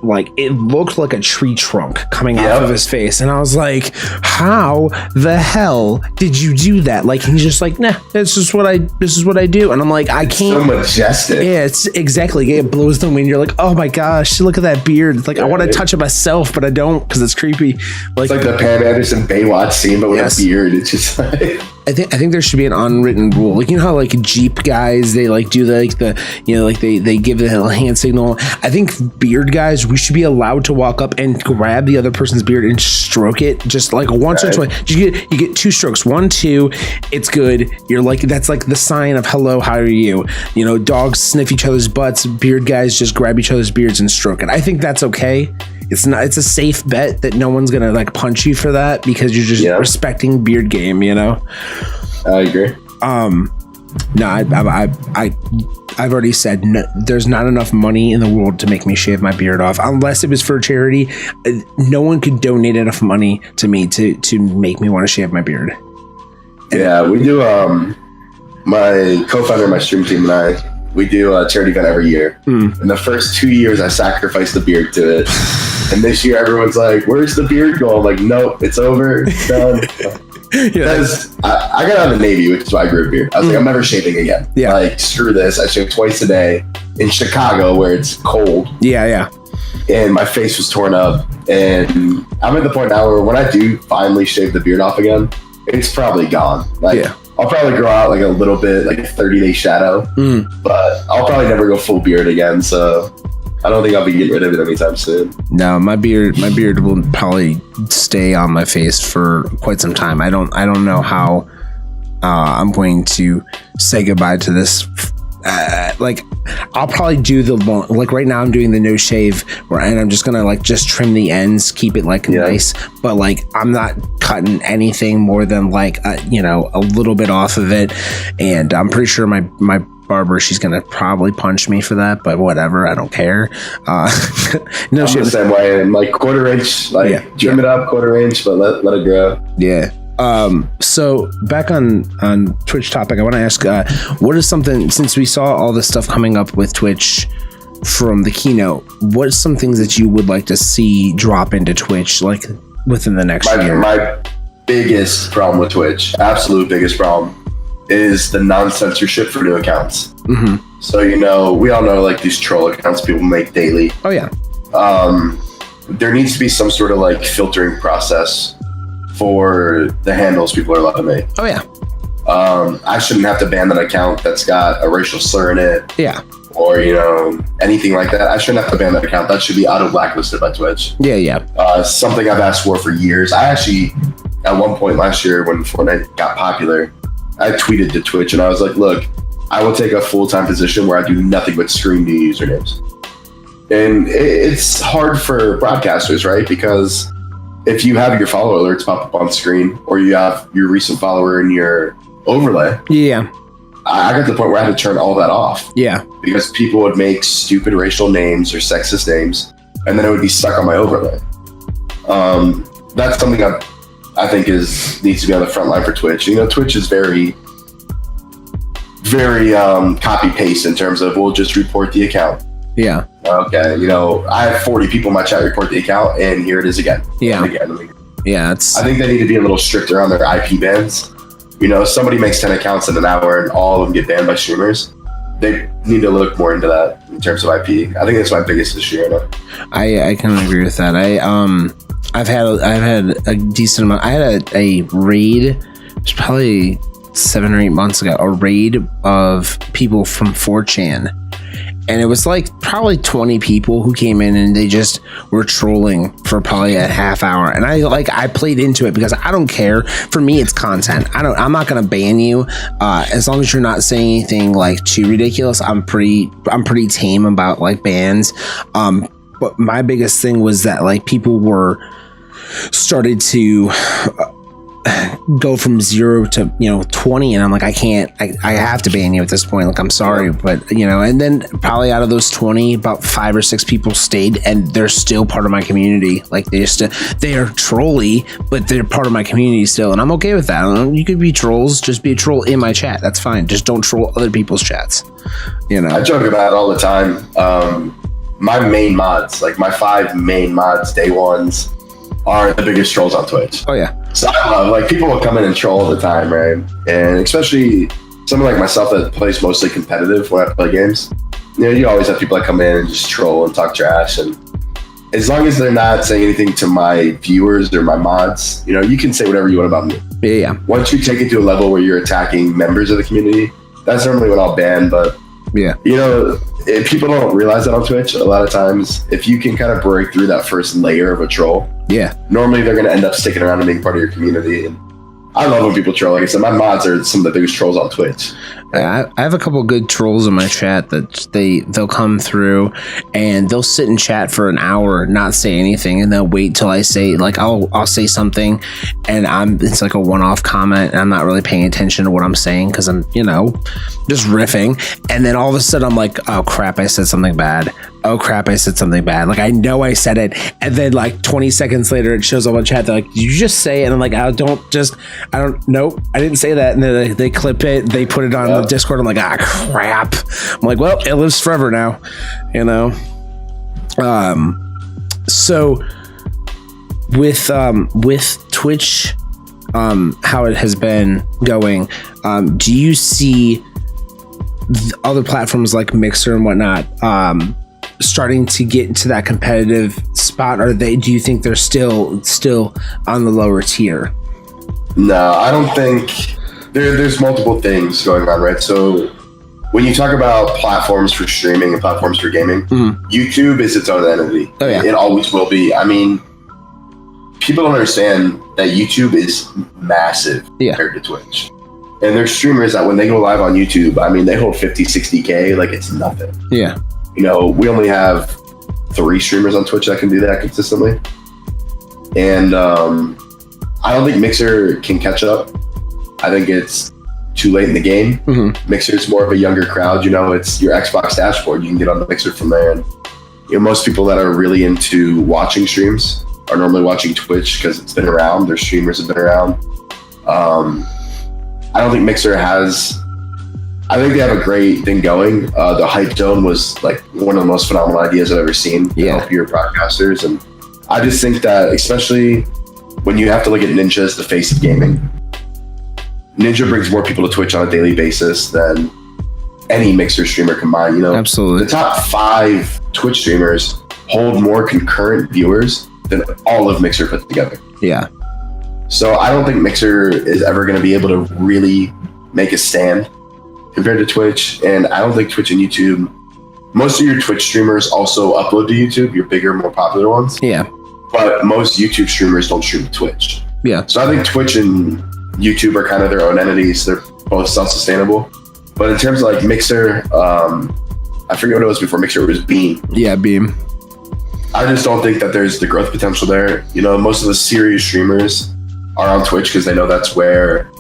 like it looked like a tree trunk coming off of his face, and I was like, how the hell did you do that? Like, he's just like, nah, this is what I do. And I'm like, I can't. So majestic. Yeah, it's exactly, it blows the wind. You're like, oh my gosh, look at that beard. It's like, I want to touch it myself, but I don't, because it's creepy. Like, it's like the Pam Anderson Baywatch scene, but with a beard. It's just like, I think there should be an unwritten rule. Like, you know how like Jeep guys, they like do they give the hand signal. I think beard guys, we should be allowed to walk up and grab the other person's beard and stroke it, just like once or twice. You get 2 strokes, 1, 2, it's good. You're like, that's like the sign of hello, how are you? You know, dogs sniff each other's butts. Beard guys just grab each other's beards and stroke it. I think that's okay. It's a safe bet that no one's gonna like punch you for that, because you're just respecting beard game, you know. I agree. No, I've already said no, there's not enough money in the world to make me shave my beard off, unless it was for charity. No one could donate enough money to me to make me want to shave my beard. Yeah, we do. My co-founder of my stream team and I, we do a charity event every year. In the first 2 years, I sacrificed the beard to it. And this year, everyone's like, where's the beard go? I'm like, nope, it's over. It's done. Because I got out of the Navy, which is why I grew a beard. I was like, I'm never shaving again. Yeah. Like, screw this. I shave twice a day in Chicago, where it's cold. Yeah. And my face was torn up. And I'm at the point now where when I do finally shave the beard off again, it's probably gone. Like, I'll probably grow out like a little bit, like a 30-day shadow, but I'll probably never go full beard again. So I don't think I'll be getting rid of it anytime soon. No, my beard will probably stay on my face for quite some time. I don't know how I'm going to say goodbye to this. Like, I'll probably do like right now I'm doing the no shave, and I'm just gonna like just trim the ends, keep it like nice, but like I'm not cutting anything more than like a little bit off of it. And I'm pretty sure my barber, she's gonna probably punch me for that, but whatever, I don't care. No shave. The same way, and like quarter inch, like trim it up quarter inch, but let it grow. So back on Twitch topic, I want to ask, what is something, since we saw all this stuff coming up with Twitch from the keynote, what are some things that you would like to see drop into Twitch like within the next year? My biggest problem with Twitch, absolute biggest problem, is the non-censorship for new accounts. So, we all know like these troll accounts people make daily. Oh yeah. There needs to be some sort of like filtering process for the handles people are allowed to make. Oh yeah. I shouldn't have to ban that account that's got a racial slur in it. Yeah. Or anything like that. I shouldn't have to ban that account. That should be auto blacklisted by Twitch. Yeah. Something I've asked for years. I actually, at one point last year when Fortnite got popular, I tweeted to Twitch and I was like, look, I will take a full-time position where I do nothing but screen new usernames. And it's hard for broadcasters, right? Because if you have your follower alerts pop up on screen, or you have your recent follower in your overlay, I got to the point where I had to turn all that off. Yeah, because people would make stupid racial names or sexist names, and then it would be stuck on my overlay. That's something I think needs to be on the front line for Twitch. Twitch is very, very copy paste in terms of we'll just report the account. Yeah. Okay. I have 40 people in my chat report the account, and here it is again. Yeah. Yeah. I think they need to be a little stricter on their IP bans. Somebody makes 10 accounts in an hour, and all of them get banned by streamers. They need to look more into that in terms of IP. I think that's my biggest issue right now. I kind of agree with that. I've had a decent amount. I had a raid. It was probably 7 or 8 months ago. A raid of people from 4chan. And it was like probably 20 people who came in, and they just were trolling for probably a half hour. And I played into it because I don't care. For me, it's content. I'm not going to ban you as long as you're not saying anything like too ridiculous. I'm pretty tame about like bans. But my biggest thing was that like people started to go from 0 to 20, and I'm like, I have to ban you at this point. Like, I'm sorry, but and then probably out of those 20, about 5 or 6 people stayed, and they're still part of my community. Like, they are trolly, but they're part of my community still, and I'm okay with that. You could be trolls, just be a troll in my chat. That's fine. Just don't troll other people's chats. I joke about it all the time. my main mods, like my 5 main mods, day ones, are the biggest trolls on Twitch. Oh yeah. So I love, like, people will come in and troll all the time, right? And especially someone like myself that plays mostly competitive when I play games. You know, you always have people that come in and just troll and talk trash, and as long as they're not saying anything to my viewers or my mods, you know, you can say whatever you want about me. Yeah. Once you take it to a level where you're attacking members of the community, that's normally when I'll ban. But yeah, you know, if people don't realize that on Twitch, a lot of times, if you can kind of break through that first layer of a troll, yeah, normally they're going to end up sticking around and being part of your community. And I love when people troll. Like I said, my mods are some of the biggest trolls on Twitch. I have a couple of good trolls in my chat that they'll come through and they'll sit in chat for an hour, not say anything, and they'll wait till I say, like, I'll say something, and it's like a one-off comment, and I'm not really paying attention to what I'm saying because I'm, you know, just riffing, and then all of a sudden I'm like, oh crap, I said something bad. Oh crap, I said something bad. Like, I know I said it, and then like 20 seconds later it shows up on chat. They're like, did you just say it? And I'm like, nope, I didn't say that. And then they clip it, they put it on the Discord. I'm like, ah, crap. I'm like, well, it lives forever now, you know. So with Twitch, how it has been going, do you see other platforms like Mixer and whatnot starting to get into that competitive spot? Or do you think they're still on the lower tier? No, I don't think there's multiple things going on, right? So when you talk about platforms for streaming and platforms for gaming, YouTube is its own entity. Oh, yeah. It always will be. I mean, people don't understand that YouTube is massive compared to Twitch. And there's streamers that when they go live on YouTube, I mean, they hold 50, 60K like it's nothing. Yeah. You know, we only have 3 streamers on Twitch that can do that consistently. And I don't think Mixer can catch up. I think it's too late in the game. Mixer's more of a younger crowd. You know, it's your Xbox dashboard. You can get on the Mixer from there. And, you know, most people that are really into watching streams are normally watching Twitch because it's been around. Their streamers have been around. I don't think Mixer has... I think they have a great thing going. The Hype Zone was like one of the most phenomenal ideas I've ever seen to help your broadcasters. And I just think that, especially when you have to look at Ninja as the face of gaming, Ninja brings more people to Twitch on a daily basis than any Mixer streamer combined. You know, absolutely. The top 5 Twitch streamers hold more concurrent viewers than all of Mixer put together. Yeah. So I don't think Mixer is ever going to be able to really make a stand compared to Twitch. And I don't think Twitch and YouTube, most of your Twitch streamers also upload to YouTube, your bigger, more popular ones. Yeah. But most YouTube streamers don't stream to Twitch. Yeah. So I think Twitch and YouTube are kind of their own entities. They're both self-sustainable. But in terms of like Mixer, I forget what it was before Mixer. It was Beam. Yeah, Beam. I just don't think that there's the growth potential there. You know, most of the serious streamers are on Twitch because they know that's where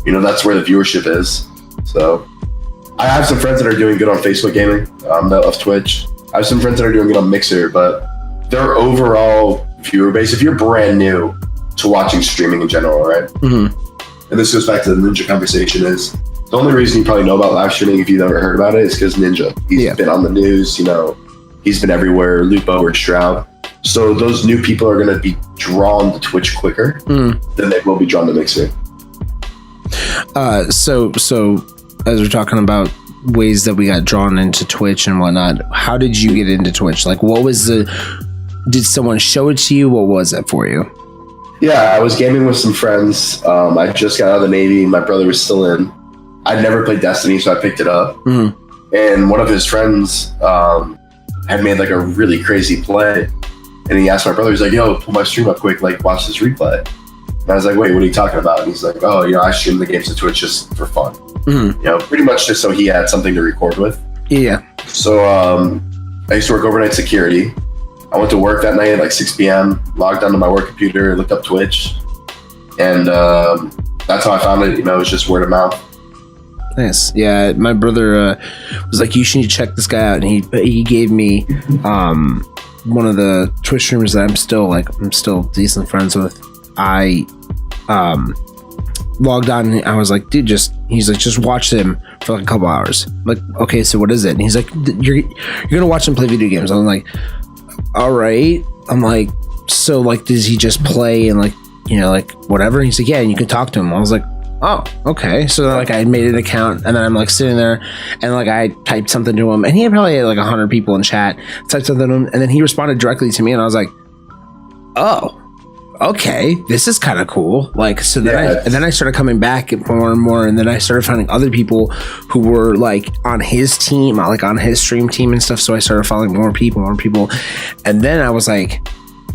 the viewership is. So I have some friends that are doing good on Facebook gaming, that love Twitch. I have some friends that are doing good on Mixer, but their overall viewer base, if you're brand new to watching streaming in general, right? And this goes back to the Ninja conversation, is the only reason you probably know about live streaming, if you've ever heard about it, is because Ninja. He's been on the news, you know, he's been everywhere, Lupo or Shroud. So those new people are going to be drawn to Twitch quicker than they will be drawn to Mixer. So as we're talking about ways that we got drawn into Twitch and whatnot, how did you get into Twitch? Like, did someone show it to you? What was it for you? Yeah, I was gaming with some friends. I just got out of the Navy. My brother was still in. I'd never played Destiny, so I picked it up. And one of his friends had made like a really crazy play. And he asked my brother, he's like, yo, pull my stream up quick, like watch this replay. And I was like, wait, what are you talking about? And he's like, oh, you know, I stream the games to Twitch just for fun. You know, pretty much just so he had something to record with. Yeah. So I used to work overnight security. I went to work that night at like 6 p.m., logged onto my work computer, looked up Twitch. And that's how I found it. You know, it was just word of mouth. Nice. Yeah, my brother was like, you should check this guy out. And he gave me one of the Twitch streamers that I'm still decent friends with. logged on and I was like, dude, he's like, just watch him for like a couple hours. I'm like, okay, so what is it? And he's like, you're gonna watch him play video games. I'm like, all right. I'm like, so like, does he just play and like, you know, like whatever? And he's like, yeah, and you can talk to him. I was like, oh, okay. So then, like, I made an account and then I'm like sitting there and like I typed something to him and he probably had like 100 people in chat, typed something to him, and then he responded directly to me and I was like, oh, okay, this is kind of cool. Like, so then I started coming back more and more, and then I started finding other people who were like on his team, like on his stream team and stuff. So I started following more people, and then I was like,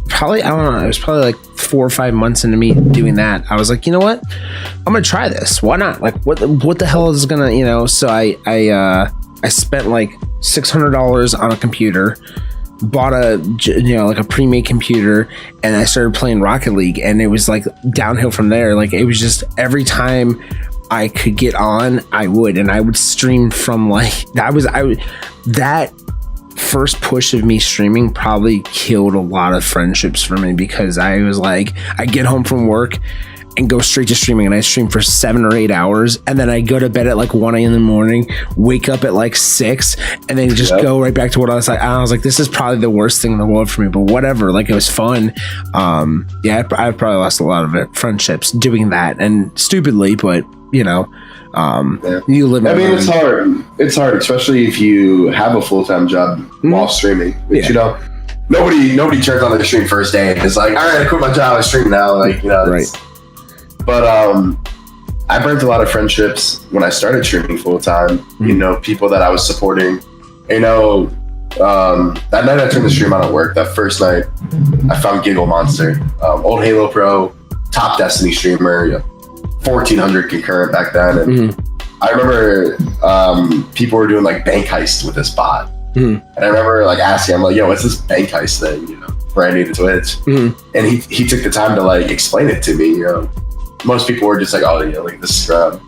probably, I don't know, it was probably like 4 or 5 months into me doing that. I was like, you know what, I'm gonna try this. Why not? Like, what the hell is gonna, you know? So I spent like $600 on a computer, bought a, you know, like a pre-made computer, and I started playing Rocket League, and it was like downhill from there. Like, it was just every time I could get on, I would stream from like that first push of me streaming probably killed a lot of friendships for me, because I was like, I get home from work and go straight to streaming, and I stream for 7 or 8 hours, and then I go to bed at like 1 a.m. in the morning, wake up at like 6, and then just go right back to what I was like. I was like, this is probably the worst thing in the world for me, but whatever. Like, it was fun. I probably lost a lot of friendships doing that, and stupidly, but you know, you live. I mean, it's hard. It's hard, especially if you have a full-time job while streaming. Which, you know, nobody turns on the stream first day and is like, all right, I quit my job, I stream now. Like, you know, right. But I burnt a lot of friendships when I started streaming full time. You know, people that I was supporting. You know, that night I turned the stream on at work. That first night, I found Giggle Monster, old Halo Pro, top Destiny streamer, 1,400 concurrent back then. And I remember people were doing like bank heists with this bot. And I remember like asking him, like, yo, what's this bank heist thing? You know, brand new to Twitch. And he took the time to like explain it to me. You know, most people were just like, oh, you know, like this scrub.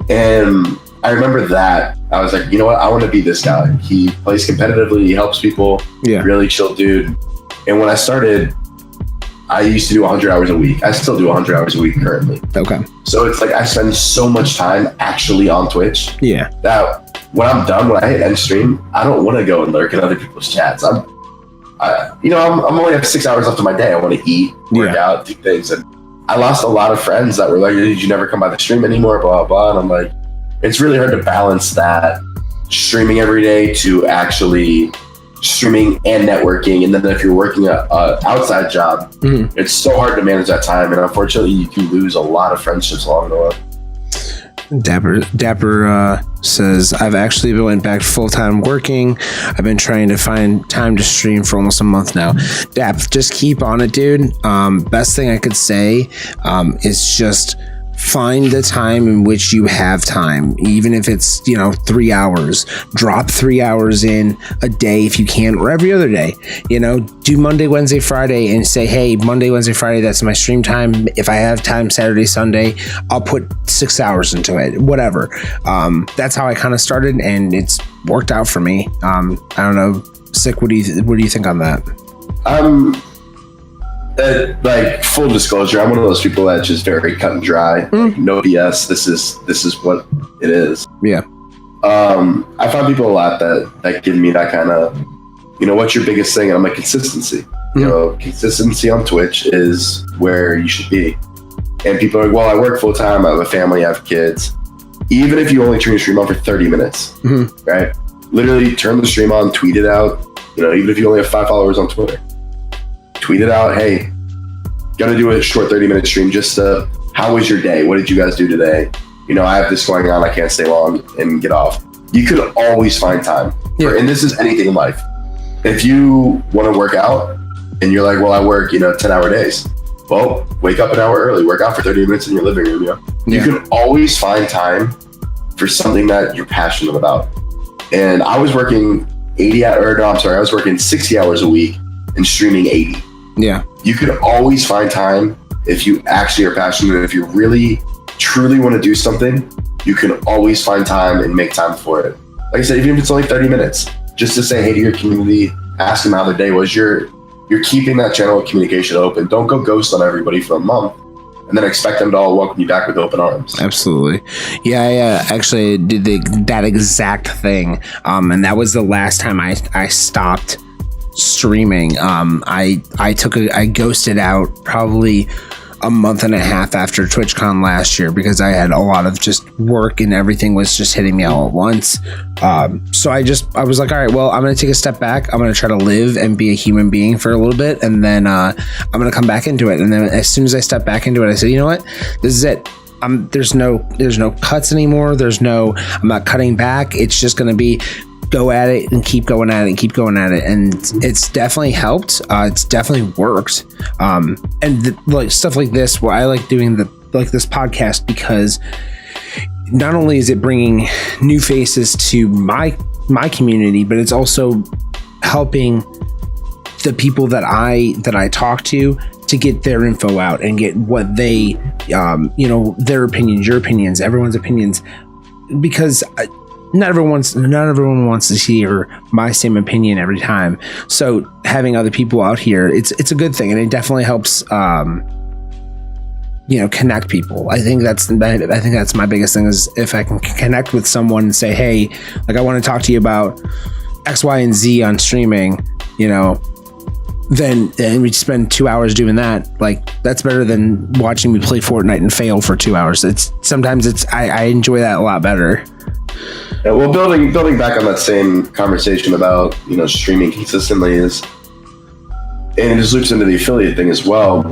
And I remember that I was like, you know what? I want to be this guy. He plays competitively. He helps people. Yeah. Really chill dude. And when I started, I used to do 100 hours a week. I still do 100 hours a week currently. Okay. So it's like I spend so much time actually on Twitch. Yeah. That when I'm done, when I hit end stream, I don't want to go and lurk in other people's chats. I'm only have 6 hours left of my day. I want to eat, work out, do things. And I lost a lot of friends that were like, did you never come by the stream anymore? Blah, blah, blah. And I'm like, it's really hard to balance that streaming every day to actually streaming and networking. And then if you're working a outside job, it's so hard to manage that time. And unfortunately, you can lose a lot of friendships along the way. Dapper says, I've actually went back full-time working. I've been trying to find time to stream for almost a month now. Dap, just keep on it, dude. Best thing I could say is just find the time in which you have time, even if it's, 3 hours. Drop 3 hours in a day if you can, or every other day. Do Monday, Wednesday, Friday, and say, hey, Monday, Wednesday, Friday, that's my stream time. If I have time Saturday, Sunday, I'll put 6 hours into it, whatever. That's how I kind of started, and it's worked out for me. I don't know, Sick, what do you think on that? Like, full disclosure, I'm one of those people that's just very cut and dry. No BS. This is what it is. Yeah. I find people a lot that give me that kind of, what's your biggest thing? And I'm like, consistency. Consistency on Twitch is where you should be. And people are like, well, I work full time, I have a family, I have kids. Even if you only turn your stream on for 30 minutes, right? Literally turn the stream on, tweet it out. Even if you only have 5 followers on Twitter. Tweet it out. Hey, gonna do a short 30-minute stream. Just how was your day? What did you guys do today? I have this going on. I can't stay long and get off. You could always find time. And this is anything in life. If you want to work out and you're like, well, I work, 10-hour days. Well, wake up an hour early, work out for 30 minutes in your living room. You can always find time for something that you're passionate about. And I was working I was working 60 hours a week and streaming 80. Yeah. You could always find time if you actually are passionate. If you really, truly want to do something, you can always find time and make time for it. Like I said, even if it's only 30 minutes, just to say hey to your community, ask them how their day was. You're keeping that channel of communication open. Don't go ghost on everybody for a month. and then expect them to all welcome you back with open arms. Absolutely. Yeah, I actually did that exact thing. And that was the last time I stopped streaming. I ghosted out probably a month and a half after TwitchCon last year because I had a lot of just work and everything was just hitting me all at once. So I was like, all right, well, I'm going to take a step back. I'm going to try to live and be a human being for a little bit. And then I'm going to come back into it. And then as soon as I step back into it, I said, you know what, this is it. There's no cuts anymore. I'm not cutting back. It's just going to be go at it and keep going at it and keep going at it. And it's definitely helped. It's definitely worked. Like stuff like this, where I like doing this podcast, because not only is it bringing new faces to my community, but it's also helping the people that I talk to get their info out and get what they, their opinions, your opinions, everyone's opinions, because not everyone wants to hear my same opinion every time. So having other people out here, it's a good thing, and it definitely helps, connect people. I think that's my biggest thing, is if I can connect with someone and say, hey, like, I want to talk to you about X, Y, and Z on streaming, then and we spend 2 hours doing that. Like, that's better than watching me play Fortnite and fail for 2 hours. I enjoy that a lot better. Yeah, well, building back on that same conversation about streaming consistently and it just loops into the affiliate thing as well.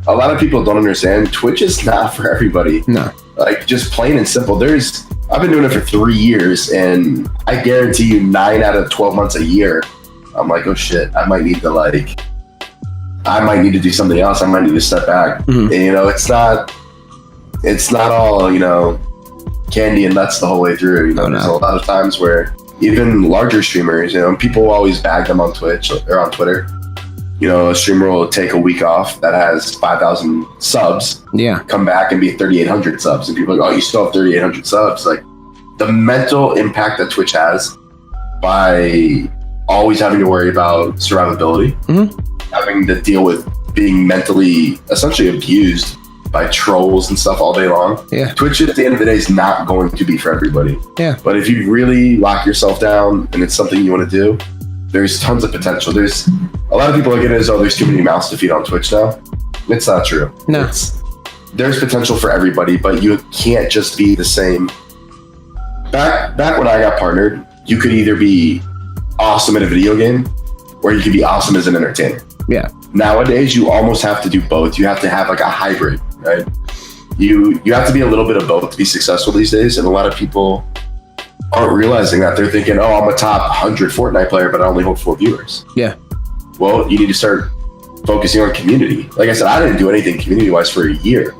A lot of people don't understand Twitch is not for everybody. No, like, just plain and simple. I've been doing it for 3 years, and I guarantee you 9 out of 12 months a year, I'm like, oh shit, I might need to do something else. I might need to step back. And, it's not all candy and nuts the whole way through. There's a lot of times where even larger streamers, people always bag them on Twitch or on Twitter. A streamer will take a week off that has 5,000 subs, come back and be 3,800 subs, and people are like, oh, you still have 3,800 subs. Like, the mental impact that Twitch has by always having to worry about survivability, having to deal with being mentally essentially abused by trolls and stuff all day long. Yeah. Twitch at the end of the day is not going to be for everybody. Yeah. But if you really lock yourself down and it's something you want to do, there's tons of potential. There's a lot of people look at it as, oh, there's too many mouths to feed on Twitch now. It's not true. No. There's potential for everybody, but you can't just be the same. Back when I got partnered, you could either be awesome at a video game or you could be awesome as an entertainer. Yeah. Nowadays, you almost have to do both. You have to have like a hybrid, right? You have to be a little bit of both to be successful these days. And a lot of people aren't realizing that. They're thinking, oh, I'm a top 100 Fortnite player, but I only hold 4 viewers. Yeah. Well, you need to start focusing on community. Like I said, I didn't do anything community-wise for a year,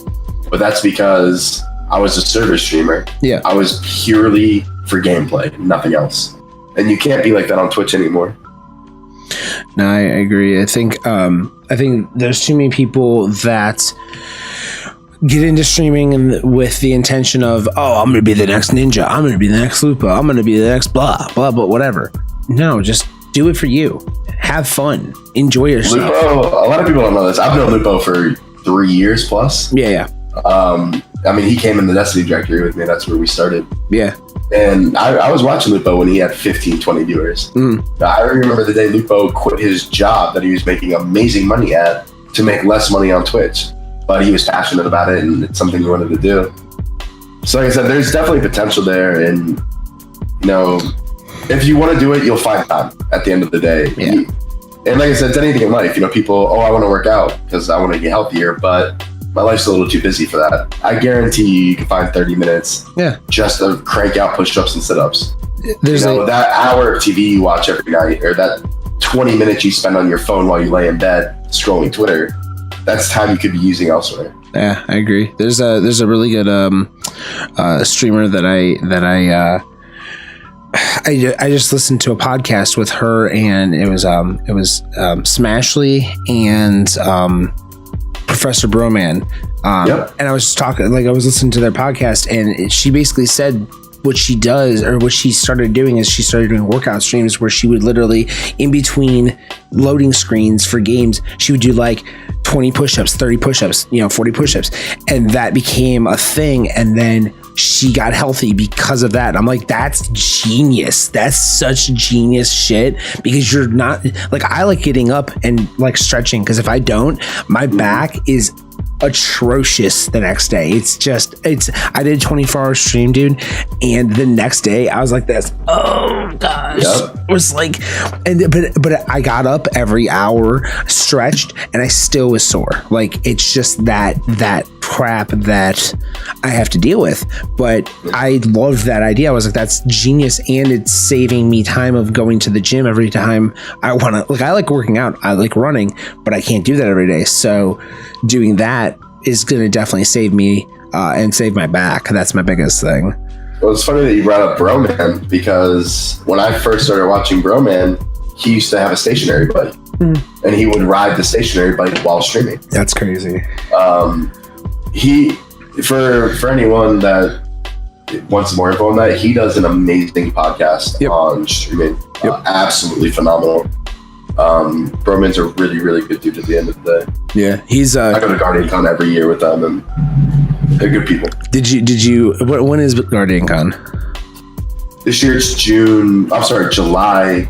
but that's because I was a service streamer. Yeah. I was purely for gameplay, nothing else. And you can't be like that on Twitch anymore. No, I agree. I think there's too many people that get into streaming with the intention of, oh, I'm going to be the next Ninja. I'm going to be the next Lupo. I'm going to be the next blah, blah, blah, whatever. No, just do it for you. Have fun. Enjoy yourself. Lupo, a lot of people don't know this. I've known Lupo for 3 years plus. Yeah. I mean, he came in the Destiny directory with me. That's where we started. Yeah. And I was watching Lupo when he had 15, 20 viewers. I remember the day Lupo quit his job that he was making amazing money at to make less money on Twitch. But he was passionate about it, and it's something he wanted to do. So like I said, there's definitely potential there. And, if you want to do it, you'll find time at the end of the day. Yeah. And like I said, it's anything in life. People, I want to work out because I want to get healthier, but my life's a little too busy for that. I guarantee you can find 30 minutes just to crank out push-ups and sit-ups. There's that hour of TV you watch every night, or that 20 minutes you spend on your phone while you lay in bed scrolling Twitter, that's time you could be using elsewhere. Yeah, I agree. There's a really good streamer that I just listened to a podcast with her, and it was Smashly and Professor Broman. And I was just talking, like, I was listening to their podcast, and she basically said what she does, or what she started doing, is she started doing workout streams where she would literally, in between loading screens for games, she would do like 20 push-ups, 30 push-ups, 40 push-ups. And that became a thing. And then she got healthy because of that. And I'm like, that's genius. That's such genius shit, because you're not like, I like getting up and like stretching, because if I don't, my back is atrocious the next day. I did a 24-hour stream, dude, and the next day I was like this. Oh gosh. Yep. It was like, but I got up every hour, stretched, and I still was sore. Like, it's just that crap that I have to deal with. But I loved that idea. I was like, that's genius, and it's saving me time of going to the gym every time I want to. Like, I like working out, I like running, but I can't do that every day. So doing that is going to definitely save me and save my back. That's my biggest thing. Well, it's funny that you brought up Broman, because when I first started watching Broman, he used to have a stationary bike, and he would ride the stationary bike while streaming. That's crazy. He, for anyone that wants more info on that, he does an amazing podcast on streaming. Absolutely phenomenal. Broman's a really, really good dude at the end of the day. Yeah, he's I go to GuardianCon every year with them, and they're good people. Did you when is GuardianCon? This year it's July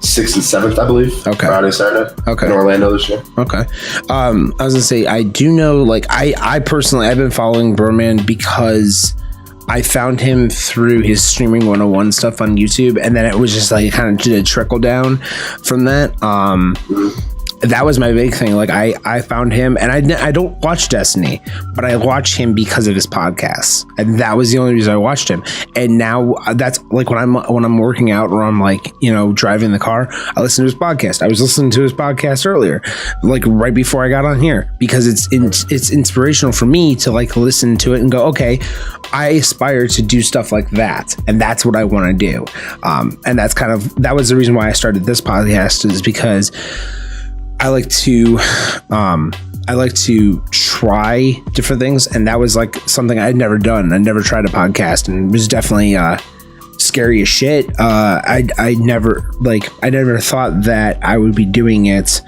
6th and 7th, I believe. Okay. Friday, Saturday. Okay. In Orlando this year. Okay. I was gonna say, I do know, like, I personally, I've been following Broman because I found him through his streaming 101 stuff on YouTube, and then it was just like kind of did a trickle down from that. That was my big thing. Like, I found him, and I don't watch Destiny, but I watch him because of his podcasts, and that was the only reason I watched him. And now that's like when I'm working out, or I'm like, driving the car, I listen to his podcast. I was listening to his podcast earlier, like right before I got on here, because it's inspirational for me to like listen to it and go, okay, I aspire to do stuff like that, and that's what I want to do. And that was the reason why I started this podcast, is because I like to try different things, and that was like something I'd never done. I never tried a podcast, and it was definitely scary as shit. I never thought that I would be doing it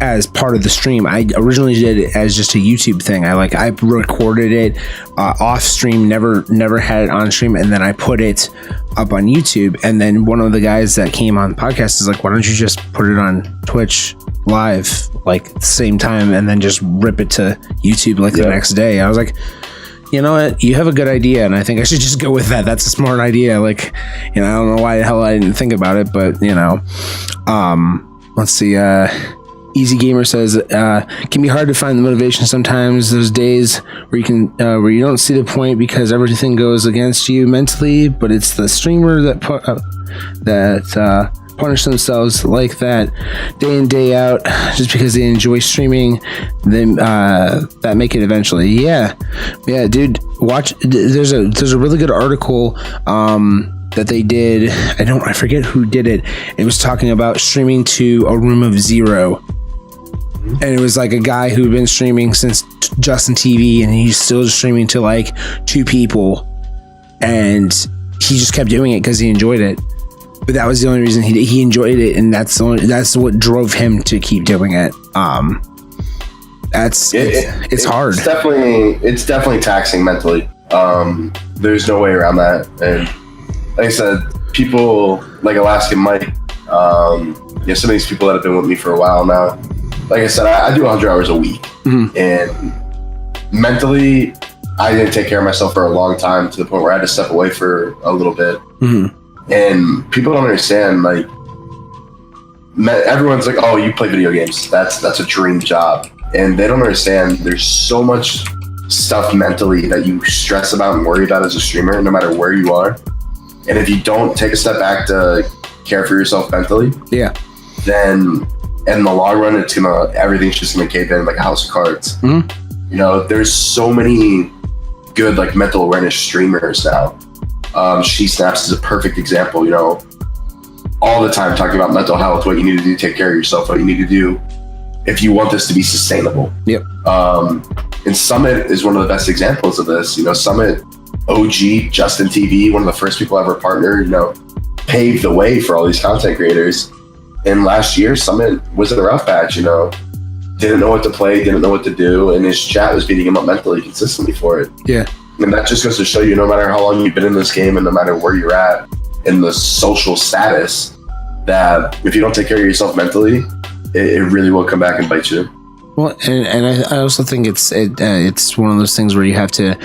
as part of the stream. I originally did it as just a YouTube thing. I recorded it off stream, never had it on stream, and then I put it up on YouTube. And then one of the guys that came on the podcast is like, why don't you just put it on Twitch live like at the same time, and then just rip it to YouTube the next day? I was like, you know what, you have a good idea, and I think I should just go with that. That's a smart idea. Like, I don't know why the hell I didn't think about it, but let's see. Easy Gamer says, can be hard to find the motivation sometimes. Those days where you don't see the point because everything goes against you mentally, but it's the streamer that punish themselves like that day in, day out, just because they enjoy streaming, then that make it eventually. Yeah, dude. Watch. There's a really good article that they did. I forget who did it. It was talking about streaming to a room of 0. And it was like a guy who'd been streaming since Justin TV, and he's still streaming to like 2 people, and he just kept doing it because he enjoyed it. But that was the only reason he enjoyed it, and that's what drove him to keep doing it. It's hard. It's definitely taxing mentally. There's no way around that. And like I said, people like Alaskan Mike, some of these people that have been with me for a while now. Like I said, I do 100 hours a week, and mentally, I didn't take care of myself for a long time, to the point where I had to step away for a little bit. And people don't understand, like, everyone's like, oh, you play video games. That's a dream job. And they don't understand there's so much stuff mentally that you stress about and worry about as a streamer, no matter where you are. And if you don't take a step back to care for yourself mentally, then in the long run, everything's just gonna cave in like a house of cards. There's so many good like mental awareness streamers now. She Snaps is a perfect example. All the time talking about mental health, what you need to do to take care of yourself, what you need to do if you want this to be sustainable. And Summit is one of the best examples of this. Summit, OG, Justin TV, one of the first people I ever partnered, paved the way for all these content creators. And last year, Summit was in a rough patch, didn't know what to play, didn't know what to do, and his chat was beating him up mentally consistently for it. Yeah. And that just goes to show you, no matter how long you've been in this game and no matter where you're at in the social status, that if you don't take care of yourself mentally, it really will come back and bite you. Well, and I also think it's one of those things where you have to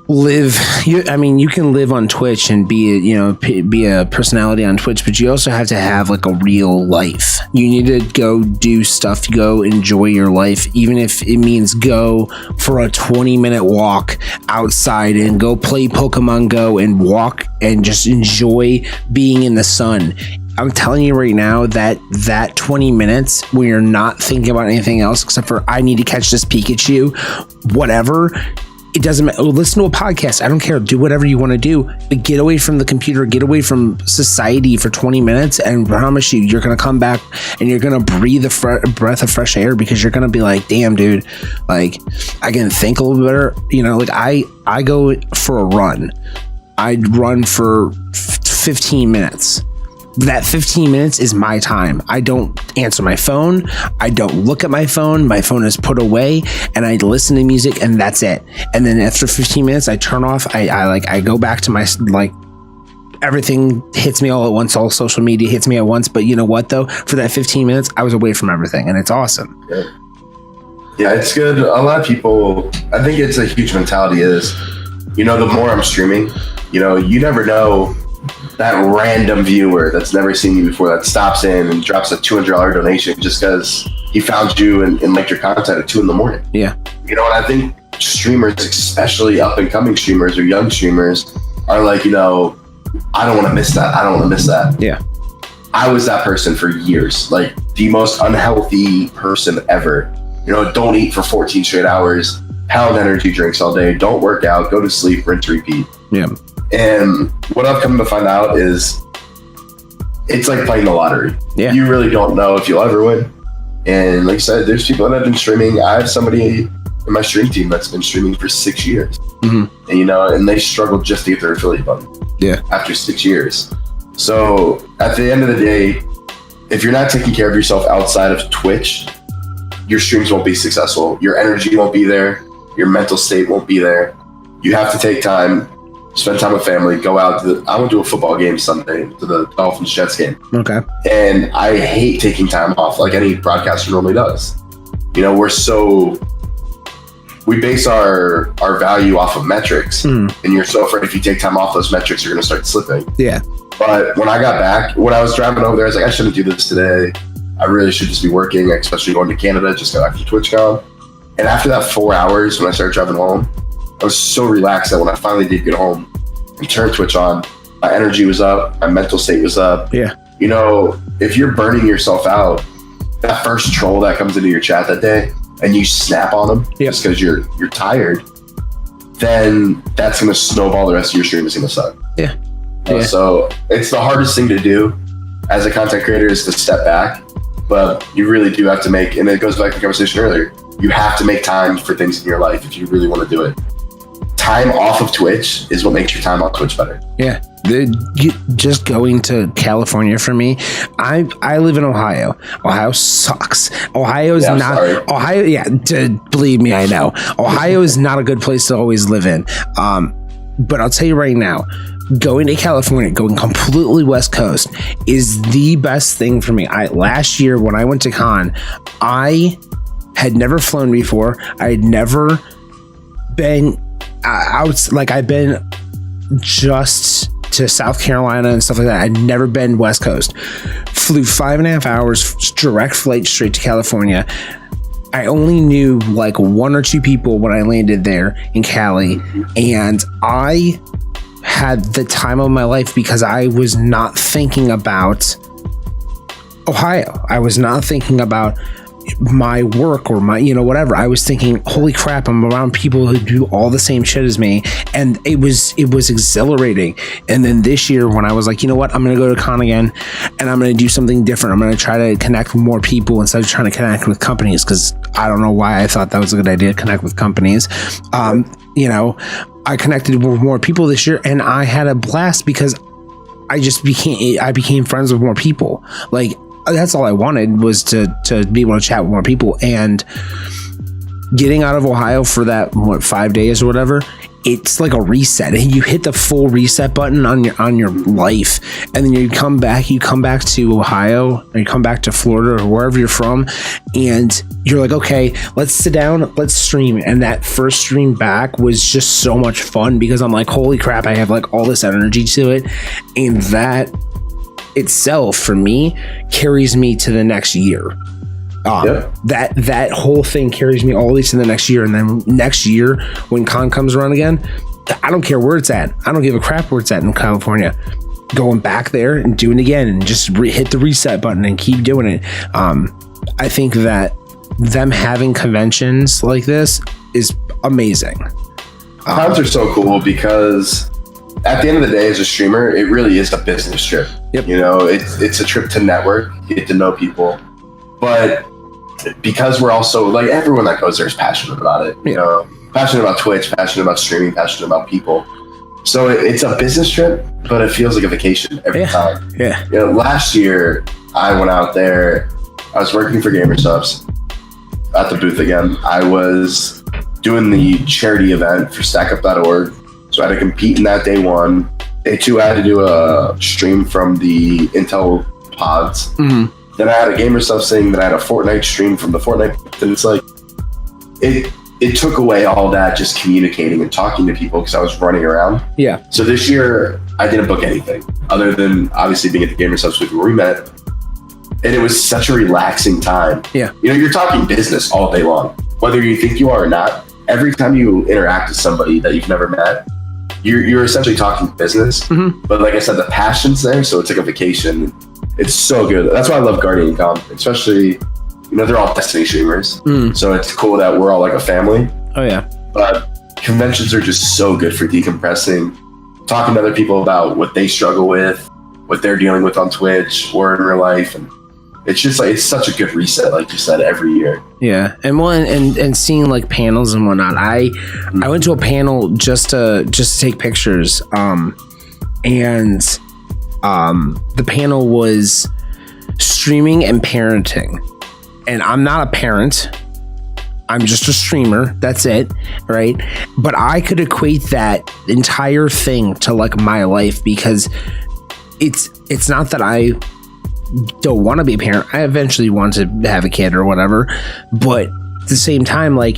live. You can live on Twitch and be a personality on Twitch, but you also have to have like a real life. You need to go do stuff, go enjoy your life, even if it means go for a 20-minute walk outside and go play Pokemon Go and walk and just enjoy being in the sun. I'm telling you right now that 20 minutes when you're not thinking about anything else except for I need to catch this Pikachu, whatever. It doesn't matter. Listen to a podcast. I don't care. Do whatever you want to do. But get away from the computer. Get away from society for 20 minutes. And I promise you, you're going to come back and you're going to breathe a breath of fresh air because you're going to be like, damn, dude, like I can think a little better. Like I go for a run. I'd run for 15 minutes. That 15 minutes is my time. I don't answer my phone. I don't look at my phone. My phone is put away and I listen to music and that's it. And then after 15 minutes, I turn off. I go back to my, everything hits me all at once. All social media hits me at once. But you know what though? For that 15 minutes, I was away from everything and it's awesome. Yeah, it's good. A lot of people, I think it's a huge mentality is, the more I'm streaming, you never know that random viewer that's never seen you before that stops in and drops a $200 donation just because he found you and liked your content at 2 a.m. Yeah. And I think streamers, especially up and coming streamers or young streamers, are like, I don't want to miss that. I don't want to miss that. Yeah. I was that person for years, like the most unhealthy person ever. Don't eat for 14 straight hours, pound energy drinks all day, don't work out, go to sleep, rinse, repeat. Yeah. And what I've come to find out is it's like playing the lottery. Yeah. You really don't know if you'll ever win. And like I said, there's people that have been streaming. I have somebody in my stream team that's been streaming for 6 years. Mm-hmm. And, and they struggled just to get their affiliate button. Yeah. After 6 years. So at the end of the day, if you're not taking care of yourself outside of Twitch, your streams won't be successful. Your energy won't be there. Your mental state won't be there. You have to take time. Spend time with family, go out I went to a football game Sunday, to the Dolphins Jets game. Okay. And I hate taking time off like any broadcaster normally does. We base our value off of metrics, and you're so afraid if you take time off those metrics, you're going to start slipping. Yeah. But when I got back, when I was driving over there, I was like, I shouldn't do this today. I really should just be working, especially going to Canada, just got back from TwitchCon. And after that 4 hours, when I started driving home, I was so relaxed that when I finally did get home and turn Twitch on, my energy was up, my mental state was up. Yeah. If you're burning yourself out, that first troll that comes into your chat that day and you snap on them just because you're tired, then that's going to snowball. The rest of your stream is going to suck. Yeah. So it's the hardest thing to do as a content creator is to step back, but you really do have to make, and it goes back to the conversation earlier, you have to make time for things in your life if you really want to do it. Time off of Twitch is what makes your time on Twitch better. Yeah. Just going to California for me, I live in Ohio. Ohio sucks. Ohio is not sorry. Ohio. Yeah, believe me, I know. Ohio is not a good place to always live in. But I'll tell you right now, going to California, going completely West Coast is the best thing for me. Last year when I went to con, I had never flown before. I had never been out. Like I've been just to South Carolina and stuff like that. I'd never been West Coast. Flew 5.5 hours direct flight straight to California. I only knew like 1 or 2 people when I landed there in Cali, and I had the time of my life because I was not thinking about Ohio. I was not thinking about my work or my, whatever. I was thinking, holy crap, I'm around people who do all the same shit as me. And it was exhilarating. And then this year when I was like, you know what, I'm going to go to con again and I'm going to do something different. I'm going to try to connect with more people instead of trying to connect with companies. Cause I don't know why I thought that was a good idea to connect with companies. I connected with more people this year and I had a blast because I became friends with more people. Like, that's all I wanted, was to be able to chat with more people. And getting out of Ohio for that 5 days or whatever, it's like a reset. You hit the full reset button on your life, and then you come back to Ohio, or you come back to Florida or wherever you're from, and you're like, okay, let's sit down, let's stream. And that first stream back was just so much fun, because I'm like, holy crap, I have like all this energy to it, and that itself for me carries me to the next year. That whole thing carries me all the way to the next year. And then next year, when con comes around again, I don't care where it's at. I don't give a crap where it's at in California. Going back there and doing it again, and just hit the reset button and keep doing it. I think that them having conventions like this is amazing. Cons are so cool because at the end of the day, as a streamer, it really is a business trip. Yep. You know, it's a trip to network, get to know people. But because we're also, like, everyone that goes there is passionate about it. You know, passionate about Twitch, passionate about streaming, passionate about people. So it's a business trip, but it feels like a vacation every time. Yeah. You know, last year I went out there. I was working for GamerSubs at the booth again. I was doing the charity event for StackUp.org. So I had to compete in that day one. Day two, I had to do a stream from the Intel pods. Mm-hmm. Then I had a GamerSubs thing. Then I had a Fortnite stream from the Fortnite. And it's like, it took away all that just communicating and talking to people because I was running around. Yeah. So this year, I didn't book anything other than obviously being at the GamerSubs booth where we met. And it was such a relaxing time. Yeah. You know, you're talking business all day long. Whether you think you are or not, every time you interact with somebody that you've never met, you're essentially talking business. Mm-hmm. But like I said, the passion's there, so it's like a vacation. It's so good. That's why I love Guardian Con, especially, you know, they're all Destiny streamers. So it's cool that we're all like a family. Oh, yeah. But conventions are just so good for decompressing, talking to other people about what they struggle with, what they're dealing with on Twitch or in real life. And it's just like, it's such a good reset, like you said, every year. Yeah. And seeing like panels and whatnot. I went to a panel just to take pictures. The panel was streaming and parenting. And I'm not a parent. I'm just a streamer. That's it. Right. But I could equate that entire thing to like my life, because it's not that I don't want to be a parent. I eventually want to have a kid or whatever. But at the same time, like,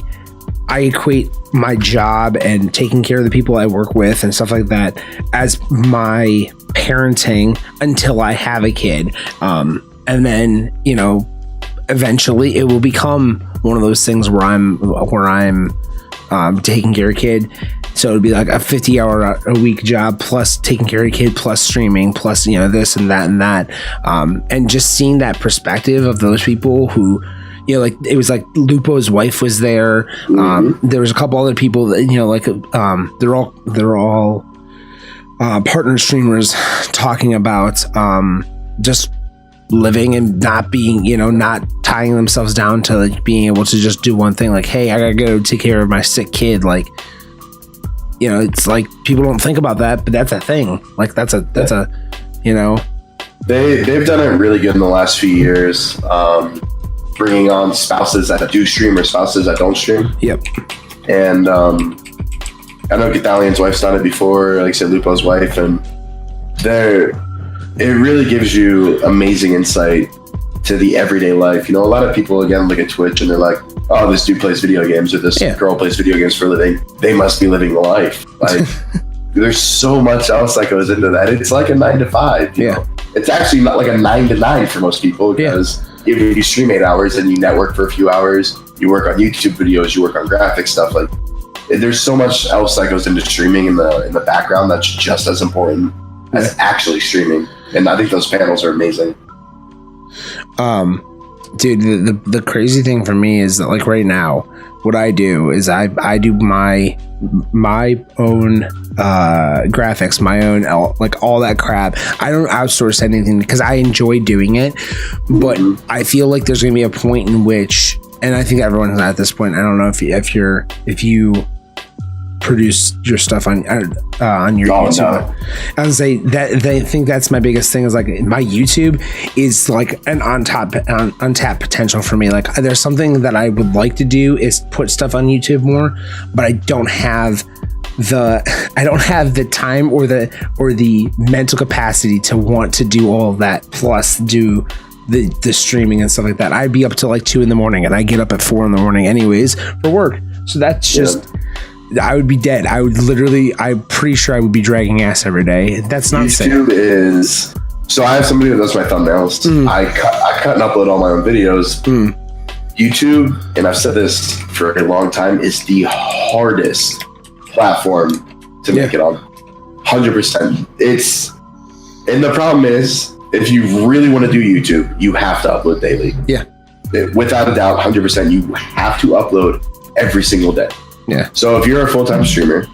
I equate my job and taking care of the people I work with and stuff like that as my parenting until I have a kid. And then, you know, eventually it will become one of those things where I'm taking care of a kid. So it'd be like a 50-hour a week job plus taking care of a kid plus streaming plus, you know, this and that and that. And just seeing that perspective of those people who, you know, like it was like Lupo's wife was there. There was a couple other people that, you know, like they're all partner streamers talking about just living and not being, you know, not tying themselves down to like being able to just do one thing. Like, hey, I gotta go take care of my sick kid. Like, you know, it's like people don't think about that, but that's a thing. Like that's a you know, they've done it really good in the last few years. Bringing on spouses that do stream or spouses that don't stream. Yep. And I know Gadalian's wife's done it before, like I said, Lupo's wife, and it really gives you amazing insight to the everyday life. You know, a lot of people, again, look at Twitch and they're like, oh, this dude plays video games or this girl plays video games for a living. They must be living the life. Like, there's so much else that goes into that. It's like a 9 to 5. You know? It's actually not like a 9 to 9 for most people, because if you stream 8 hours and you network for a few hours, you work on YouTube videos, you work on graphic stuff. Like, there's so much else that goes into streaming in the background that's just as important as actually streaming. And I think those panels are amazing. Dude, the crazy thing for me is that, like, right now, what I do is I do my own graphics, my own, like, all that crap. I don't outsource anything because I enjoy doing it, but I feel like there's gonna be a point in which, and I think everyone's at this point, I don't know if you produce your stuff on your YouTube. No. I would say that I think that's my biggest thing is like my YouTube is like an untapped potential for me. Like there's something that I would like to do is put stuff on YouTube more, but I don't have the time or the mental capacity to want to do all of that, plus do the streaming and stuff like that. I'd be up till like 2 a.m. and I get up at 4 a.m. anyways for work. So that's just, I would be dead. I'm pretty sure I would be dragging ass every day. That's not YouTube is, so I have somebody that does my thumbnails. I cut and upload all my own videos. YouTube, and I've said this for a long time, is the hardest platform to make it on. 100%. And the problem is, if you really want to do YouTube, you have to upload daily. Yeah. Without a doubt, 100%, you have to upload every single day. Yeah. So if you're a full-time streamer,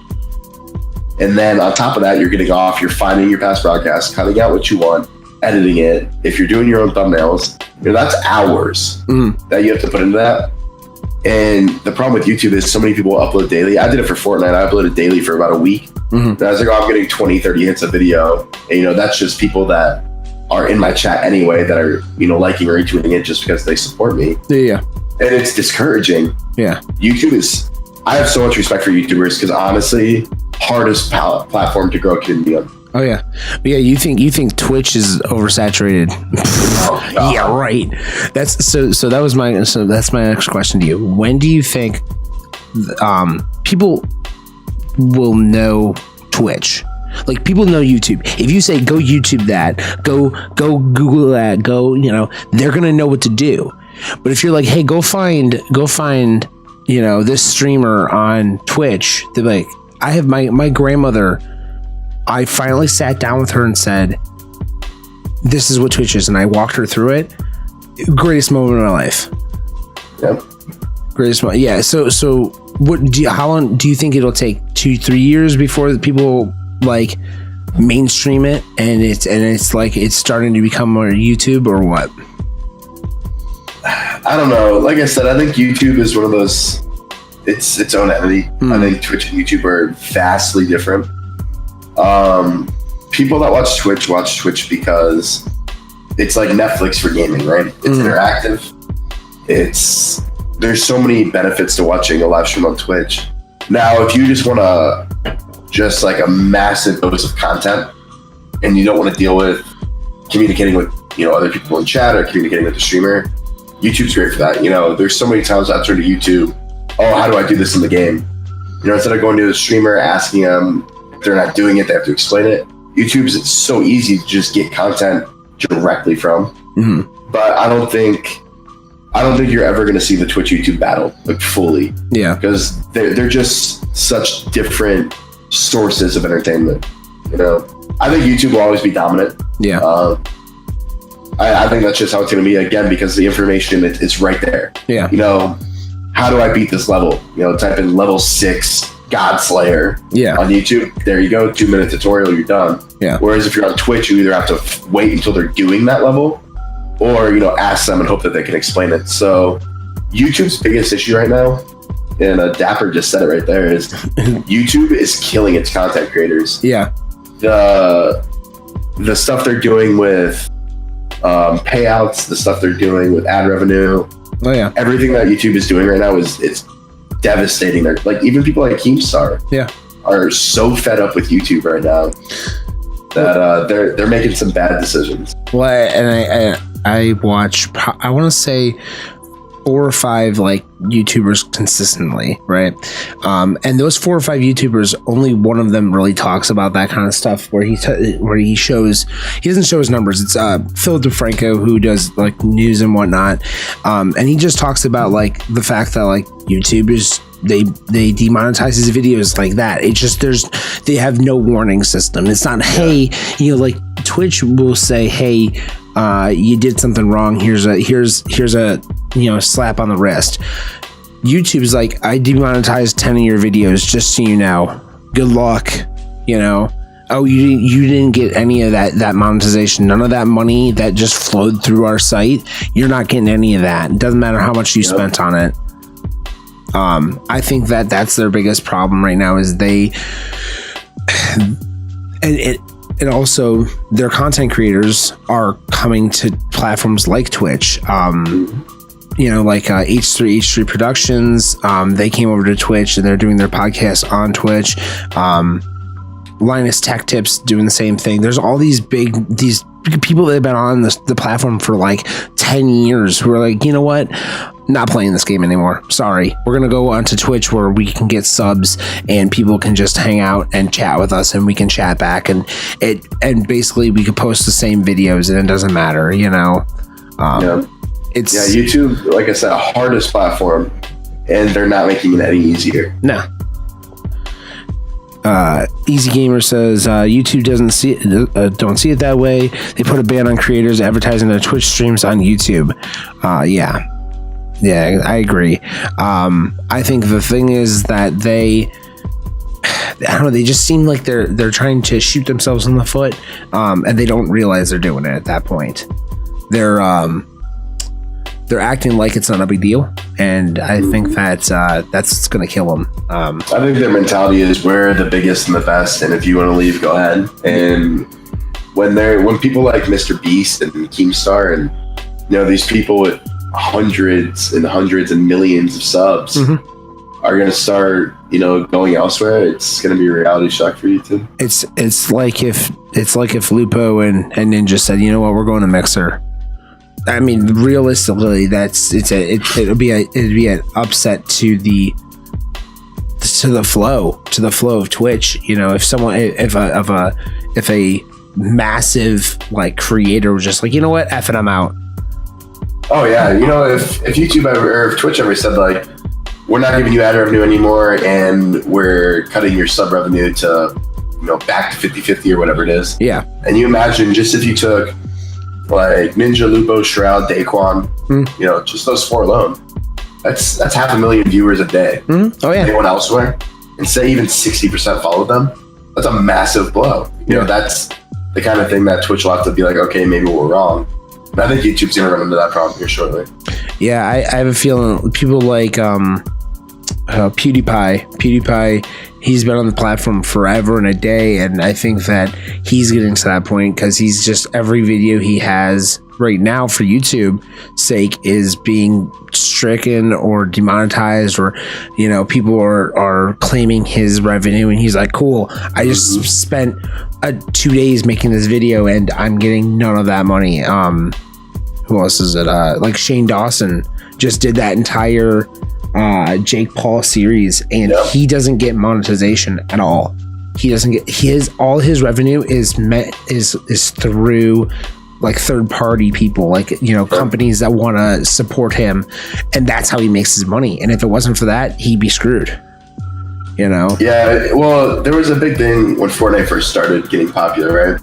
and then on top of that, you're getting off, you're finding your past broadcasts, cutting out what you want, editing it. If you're doing your own thumbnails, that's hours that you have to put into that. And the problem with YouTube is so many people upload daily. I did it for Fortnite. I uploaded daily for about a week. And I was like, I'm getting 20, 30 hits a video. And, that's just people that are in my chat anyway that are, liking or retweeting it just because they support me. Yeah. And it's discouraging. Yeah. I have so much respect for YouTubers because honestly, hardest platform to grow community on. Oh yeah. But yeah, you think Twitch is oversaturated. Yeah, right. That's my next question to you. When do you think people will know Twitch? Like people know YouTube. If you say go YouTube that, go Google that, they're gonna know what to do. But if you're like, hey, go find this streamer on Twitch, they're like, I have my grandmother. I finally sat down with her and said, this is what Twitch is, and I walked her through it. Greatest moment of my life. Yep. Greatest moment. Yeah. So how long do you think it'll take? 2-3 years before people like mainstream it and it's like it's starting to become more YouTube, or what? I don't know. Like I said, I think YouTube is one of those, it's its own entity. I think Twitch and YouTube are vastly different. People that watch Twitch because it's like Netflix for gaming, right? It's interactive. There's so many benefits to watching a live stream on Twitch. Now, if you just want just like a massive dose of content and you don't want to deal with communicating with, other people in chat or communicating with the streamer, YouTube's great for that. There's so many times I turn to YouTube, how do I do this in the game? Instead of going to the streamer, asking them if they're not doing it, they have to explain it. It's so easy to just get content directly from. But I don't think you're ever going to see the Twitch YouTube battle like fully. Yeah. Because they're just such different sources of entertainment. I think YouTube will always be dominant. Yeah. I think that's just how it's going to be, again, because the information is right there. Yeah. How do I beat this level? Type in level 6 God Slayer on YouTube. There you go. 2-minute tutorial. You're done. Yeah. Whereas if you're on Twitch, you either have to wait until they're doing that level, or ask them and hope that they can explain it. So YouTube's biggest issue right now, and Dapper just said it right there, is YouTube is killing its content creators. Yeah. The stuff they're doing with payouts, the stuff they're doing with ad revenue. Oh yeah. Everything that YouTube is doing right now it's devastating. They're like, even people like Keemstar are so fed up with YouTube right now that they're making some bad decisions. Well, I watch, I want to say 4 or 5 like YouTubers consistently, right? And those 4 or 5 YouTubers, only one of them really talks about that kind of stuff, where he doesn't show his numbers. It's Philip DeFranco, who does like news and whatnot, and he just talks about like the fact that like YouTube is they demonetize his videos like that. It's just they have no warning system. It's not, hey, like Twitch will say, hey, you did something wrong. Here's a slap on the wrist. YouTube's like, I demonetized 10 of your videos, just so you know. Good luck. Oh, you didn't get any of that monetization. None of that money that just flowed through our site. You're not getting any of that. It doesn't matter how much you spent on it. I think that that's their biggest problem right now is they, and also their content creators are coming to platforms like Twitch. Like H3 Productions, they came over to Twitch and they're doing their podcast on Twitch. Linus Tech Tips doing the same thing. There's all these people that have been on the platform for like 10 years who are like, you know what? Not playing this game anymore. Sorry. We're going to go onto Twitch where we can get subs and people can just hang out and chat with us and we can chat back and basically we could post the same videos and it doesn't matter, It's YouTube, like I said, hardest platform and they're not making it any easier. No. Easy Gamer says YouTube don't see it that way. They put a ban on creators advertising their Twitch streams on YouTube. Yeah, I agree. I think the thing is that they just seem like they're trying to shoot themselves in the foot, and they don't realize they're doing it at that point. They're acting like it's not a big deal, and I think that's what's going to kill them. I think their mentality is we're the biggest and the best, and if you want to leave, go ahead. And when people like Mr. Beast and Keemstar and these people with hundreds and millions of subs are going to start going elsewhere, it's going to be a reality shock for YouTube. It's like if Lupo and Ninja said, you know what, we're going to Mixer. I mean, realistically, it'd be an upset to the flow of Twitch. If a massive like creator was just like, you know what, F it, I'm out. Oh yeah, if YouTube or if Twitch ever said like, we're not giving you ad revenue anymore and we're cutting your sub revenue to back to 50-50 or whatever it is. Yeah. And you imagine just if you took like Ninja, Lupo, Shroud, Daquan, just those four alone, that's 500,000 viewers a day. Oh yeah. Anyone elsewhere, and say even 60% follow them, that's a massive blow. That's the kind of thing that Twitch will have to be like, okay, maybe we're wrong. But I think YouTube's gonna run into that problem here shortly. Yeah, I have a feeling people like PewDiePie, he's been on the platform forever and a day, and I think that he's getting to that point because he's just every video he has right now for YouTube sake is being stricken or demonetized, or people are claiming his revenue, and he's like, cool, I just spent 2 days making this video and I'm getting none of that money. Who else is it? Like Shane Dawson just did that entire Jake Paul series, and he doesn't get monetization at all. He doesn't get all his revenue is through like third party people, like companies that want to support him, and that's how he makes his money. And if it wasn't for that, he'd be screwed. Yeah, well, there was a big thing when Fortnite first started getting popular, right?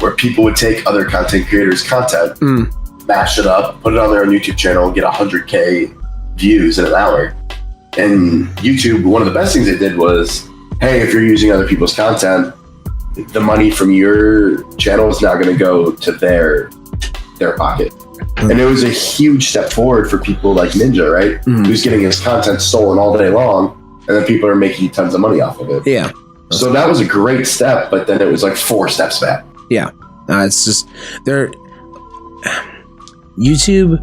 Where people would take other content creators' content, mash it up, put it on their own YouTube channel, get 100K views in an hour. And YouTube, one of the best things they did was, hey, if you're using other people's content, the money from your channel is now going to go to their pocket. And it was a huge step forward for people like Ninja, right? Who's getting his content stolen all day long, and then people are making tons of money off of it. Yeah. So that was a great step, but then it was like 4 steps back. Yeah. It's just YouTube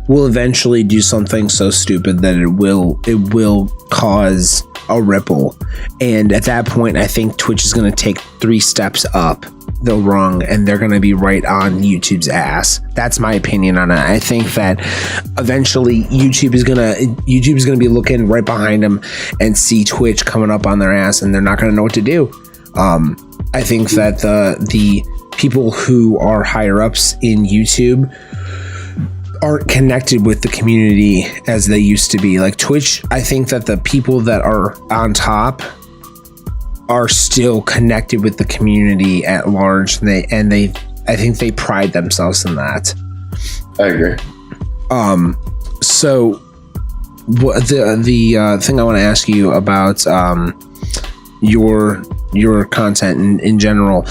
will eventually do something so stupid that it will cause a ripple, and at that point I think Twitch is going to take 3 steps up the rung, and they're going to be right on YouTube's ass. That's my opinion on it. I think that eventually YouTube is going to be looking right behind them and see Twitch coming up on their ass, and they're not going to know what to do. I think that the people who are higher ups in YouTube aren't connected with the community as they used to be. Like Twitch, I think that the people that are on top are still connected with the community at large, I think they pride themselves in that. I agree. So what the thing I want to ask you about your your content in general,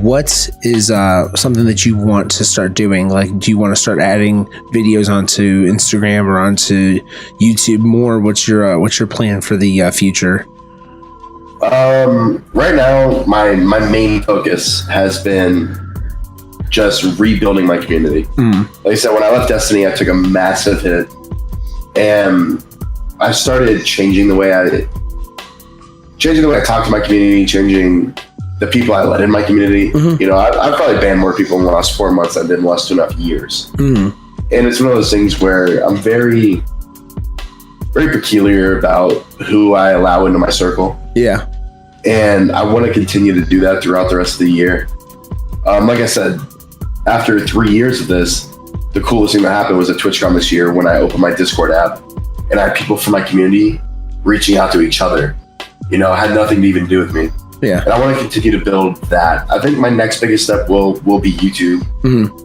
what is something that you want to start doing? Like, do you want to start adding videos onto Instagram or onto YouTube more? What's your plan for the future? Right now, my main focus has been just rebuilding my community. Like I said, when I left Destiny, I took a massive hit, and I started changing the way I talk to my community, changing the people I let in my community. You know, I've probably banned more people in the last 4 months than I did in the last 2.5 years. And it's one of those things where I'm very, very peculiar about who I allow into my circle. Yeah. And I want to continue to do that throughout the rest of the year. Like I said, after 3 years of this, the coolest thing that happened was at TwitchCon this year when I opened my Discord app and I had people from my community reaching out to each other. You know, it had nothing to even do with me. Yeah. And I want to continue to build that. I think my next biggest step will be YouTube.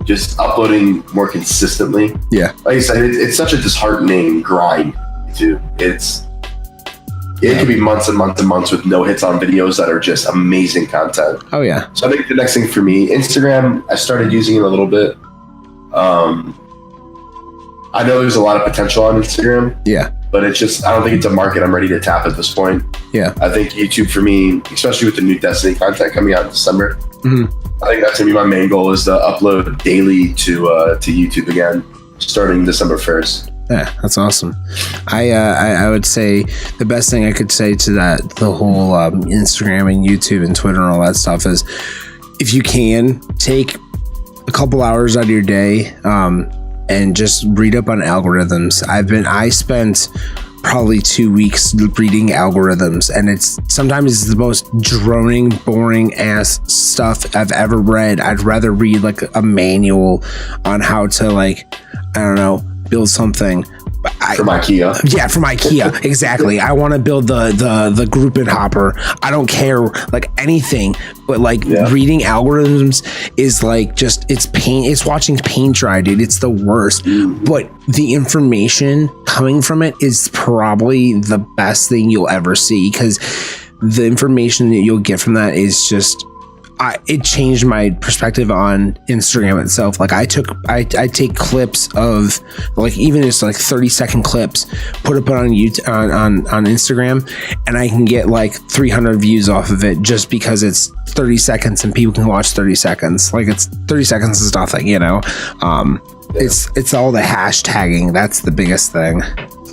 Just uploading more consistently. Yeah. Like I said, it's such a disheartening grind, too. It could be months and months and months with no hits on videos that are just amazing content. Oh, yeah. So I think the next thing for me, Instagram, I started using it a little bit. I know there's a lot of potential on Instagram. Yeah. But it's just, I don't think it's a market I'm ready to tap at this point. Yeah. I think YouTube for me, especially with the new Destiny content coming out in December, I think that's going to be my main goal, is to upload daily to YouTube again, starting December 1st. Yeah, that's awesome. I would say the best thing I could say to that, the whole Instagram and YouTube and Twitter and all that stuff, is if you can take a couple hours out of your day and just read up on algorithms. I spent probably 2 weeks reading algorithms, and it's sometimes the most droning, boring ass stuff I've ever read. I'd rather read like a manual on how to, like, I don't know, build something. From IKEA. Yeah, from IKEA. Exactly. I want to build the grouping hopper. I don't care, like, anything, but like reading algorithms is like just, it's pain. It's watching paint dry, dude. It's the worst. But the information coming from it is probably the best thing you'll ever see, because the information that you'll get from that is just, it changed my perspective on Instagram itself. Like I take clips of, like, even just like 30-second clips, put it on YouTube, on Instagram, and I can get like 300 views off of it just because it's 30 seconds and people can watch 30 seconds. Like, it's 30 seconds is nothing, you know. It's all the hashtagging. That's the biggest thing.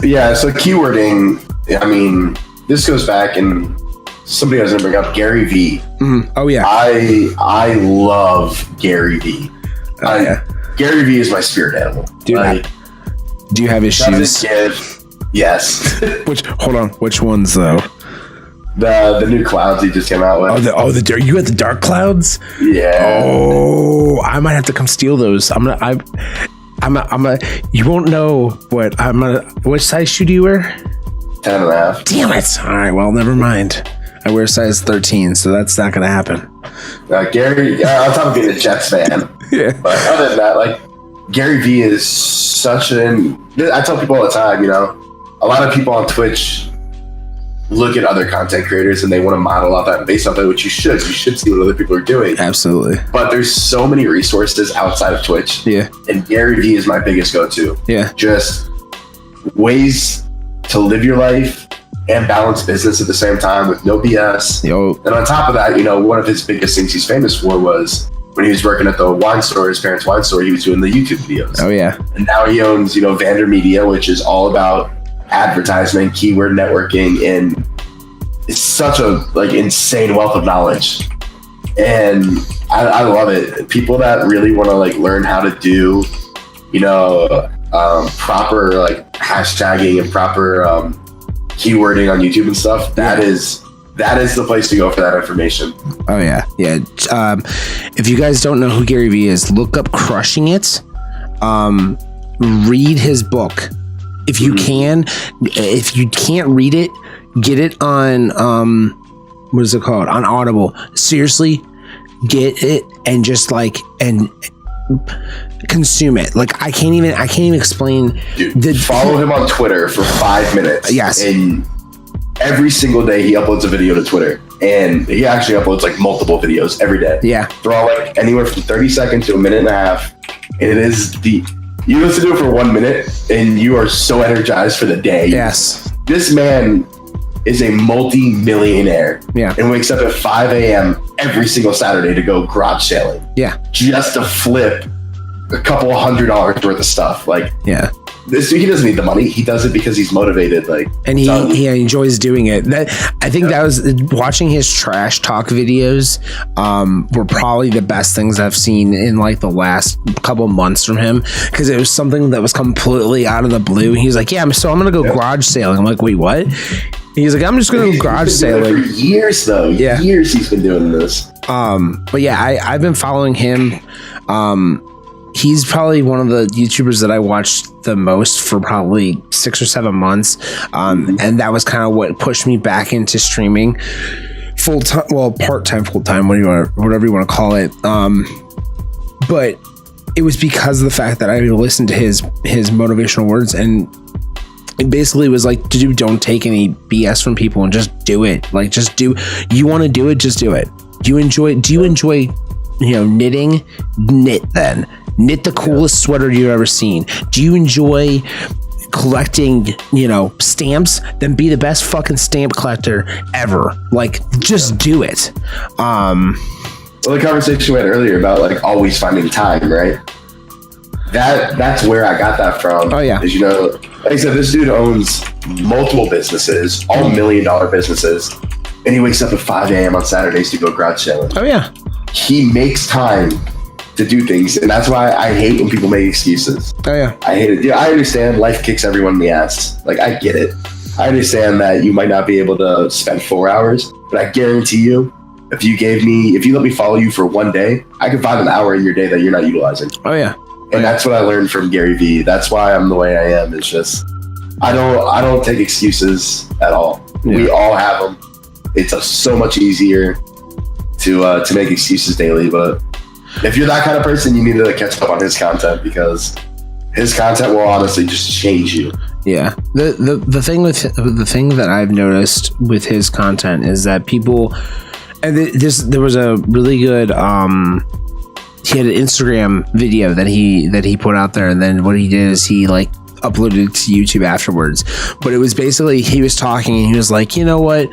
Yeah. So keywording, I mean, this goes back, and somebody was going to bring up Gary V. Oh, yeah. I love Gary V. Gary V is my spirit animal. Do you have his shoes? Yes. Hold on. Which ones, though? The new clouds he just came out with. You got the dark clouds? Yeah. Oh, I might have to come steal those. You won't know what size shoe do you wear? 10.5. Damn it. All right. Well, never mind. I wear size 13, so that's not going to happen. Gary, on top of being a Jets fan, but other than that, like, Gary V is such I tell people all the time, you know, a lot of people on Twitch look at other content creators and they want to model off that, based off that, which you should see what other people are doing. Absolutely. But there's so many resources outside of Twitch. Yeah. And Gary V is my biggest go-to. Yeah. Just ways to live your life and balance business at the same time with no BS. And on top of that, you know, one of his biggest things he's famous for was when he was working at the wine store, his parents' wine store, he was doing the YouTube videos. Oh, yeah. And now he owns, you know, Vander Media, which is all about advertisement, keyword networking, and it's such a, like, insane wealth of knowledge. And I love it. People that really want to, like, learn how to do, you know, proper, like, hashtagging and proper keywording on YouTube and stuff, that is the place to go for that information. Oh, yeah. Yeah. If you guys don't know who Gary Vee is, look up Crushing It. Read his book. If you can. If you can't read it, get it on, what is it called? On Audible. Seriously, get it and just, like, and consume it. Like, I can't even explain. Dude, follow him on Twitter for 5 minutes. Yes. And every single day he uploads a video to Twitter, and he actually uploads like multiple videos every day. Yeah. They're all like anywhere from 30 seconds to a minute and a half. And it is you listen to it for 1 minute and you are so energized for the day. Yes. This man is a multi-millionaire. Yeah. And wakes up at 5 a.m. every single Saturday to go garage sailing. Yeah. Just to flip a couple $100 worth of stuff. Like, yeah. This dude, he doesn't need the money. He does it because he's motivated. Like, and he enjoys doing it. I think that was watching his trash talk videos were probably the best things I've seen in like the last couple months from him, because it was something that was completely out of the blue. He's like, I'm gonna go garage sailing. I'm like, wait, what? He's like, I'm just gonna go garage sailing. For years though. Yeah. Years he's been doing this. But yeah, I've been following him. He's probably one of the YouTubers that I watched the most for probably 6 or 7 months. And that was kind of what pushed me back into streaming full time. Well, part-time, full-time, whatever you want to call it. But it was because of the fact that I listened to his motivational words, and it basically was like, dude, don't take any BS from people and just do it. Like, just do, you want to do it, just do it. Do you enjoy, knitting? Knit then. Knit the coolest sweater you've ever seen. Do you enjoy collecting, stamps? Then be the best fucking stamp collector ever. Like, just do it. Well, the conversation we had earlier about like always finding time, right? That's where I got that from. Oh yeah. Is, like I said, this dude owns multiple businesses, all $1 million businesses, and he wakes up at 5 a.m. on Saturdays to go garage sailing. Oh yeah. He makes time to do things, and that's why I hate when people make excuses. Oh yeah. I hate it. Yeah, I understand life kicks everyone in the ass. Like, I get it. I understand that you might not be able to spend 4 hours, but I guarantee you, if you let me follow you for 1 day, I can find an hour in your day that you're not utilizing. Oh yeah. And that's what I learned from Gary Vee. That's why I'm the way I am. It's just, I don't take excuses at all. Yeah. We all have them. It's so much easier to make excuses daily, but if you're that kind of person, you need to catch up on his content, because his content will honestly just change you. Yeah. The thing that I've noticed with his content is that people, and there was a really good he had an Instagram video that he put out there, and then what he did is he like uploaded it to YouTube afterwards. But it was basically, he was talking and he was like, you know what?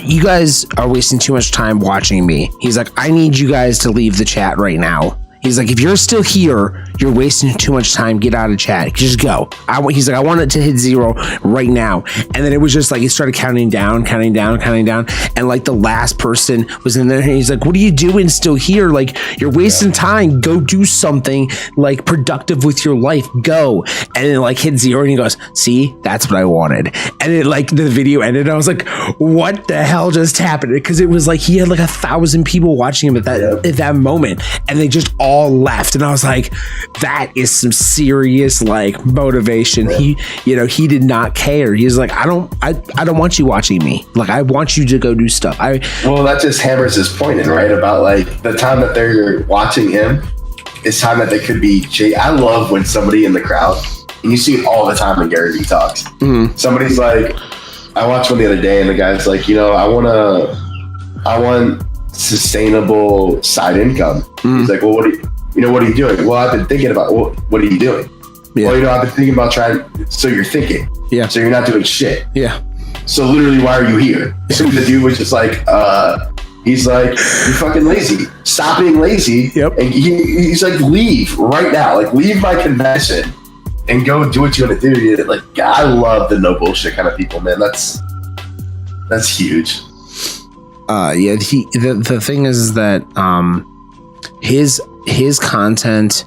You guys are wasting too much time watching me. He's like, I need you guys to leave the chat right now. He's like, if you're still here, you're wasting too much time. Get out of chat. Just go. He's like, I want it to hit 0 right now. And then it was just like, he started counting down. And like the last person was in there. And he's like, what are you doing still here? Like, you're wasting time. Go do something like productive with your life. Go. And then like hit 0. And he goes, see, that's what I wanted. And it like the video ended. And I was like, what the hell just happened? Because it was like, he had like 1,000 people watching him at that moment. And they just all left, and I was like, that is some serious like motivation. He did not care. He's like, I don't want you watching me. Like, I want you to go do stuff. Well, that just hammers his point in, right? About like the time that they're watching him is time that they could be. I love when somebody in the crowd, and you see it all the time when Gary Vee talks. Mm-hmm. Somebody's like, I watched one the other day, and the guy's like, I want sustainable side income. Mm. He's like, well, what are you doing? Well, I've been thinking about, what are you doing? Yeah. Well, I've been thinking about so you're thinking. Yeah. So you're not doing shit. Yeah. So literally, why are you here? So the dude was just like, he's like, you're fucking lazy. Stop being lazy. Yep. And he's like, leave right now. Like, leave my convention and go do what you want to do. Like, I love the no bullshit kind of people, man. That's huge. Yeah, the thing is that his content,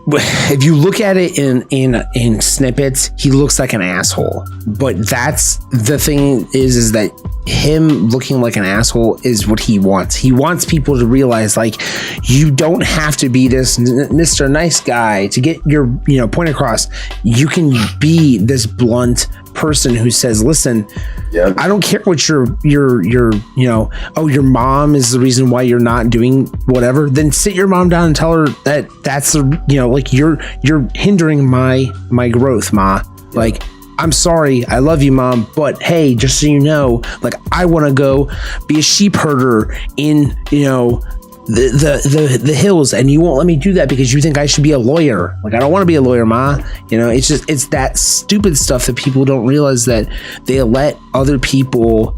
if you look at it in snippets, he looks like an asshole. But that's the thing is that him looking like an asshole is what he wants. He wants people to realize, like, you don't have to be this Mr. Nice Guy to get your point across. You can be this blunt person who says, listen, I don't care what your mom is the reason why you're not doing whatever. Then sit your mom down and tell her that's like you're hindering my growth, ma. Like, I'm sorry, I love you, Mom, but hey, just so you know, like, I want to go be a sheep herder in, the hills, and you won't let me do that because you think I should be a lawyer. Like, I don't want to be a lawyer, Ma. It's that stupid stuff that people don't realize, that they let other people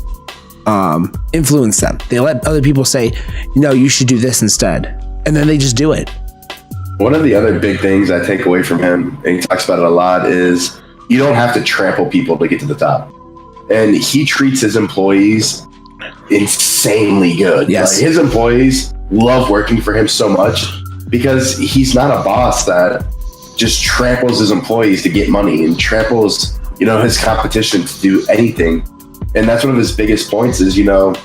influence them. They let other people say, no, you should do this instead, and then they just do it. One of the other big things I take away from him, and he talks about it a lot, is you don't have to trample people to get to the top. And he treats his employees insanely good. Yes. Like, his employees love working for him so much because he's not a boss that just tramples his employees to get money and tramples, his competition to do anything. And that's one of his biggest points is, you don't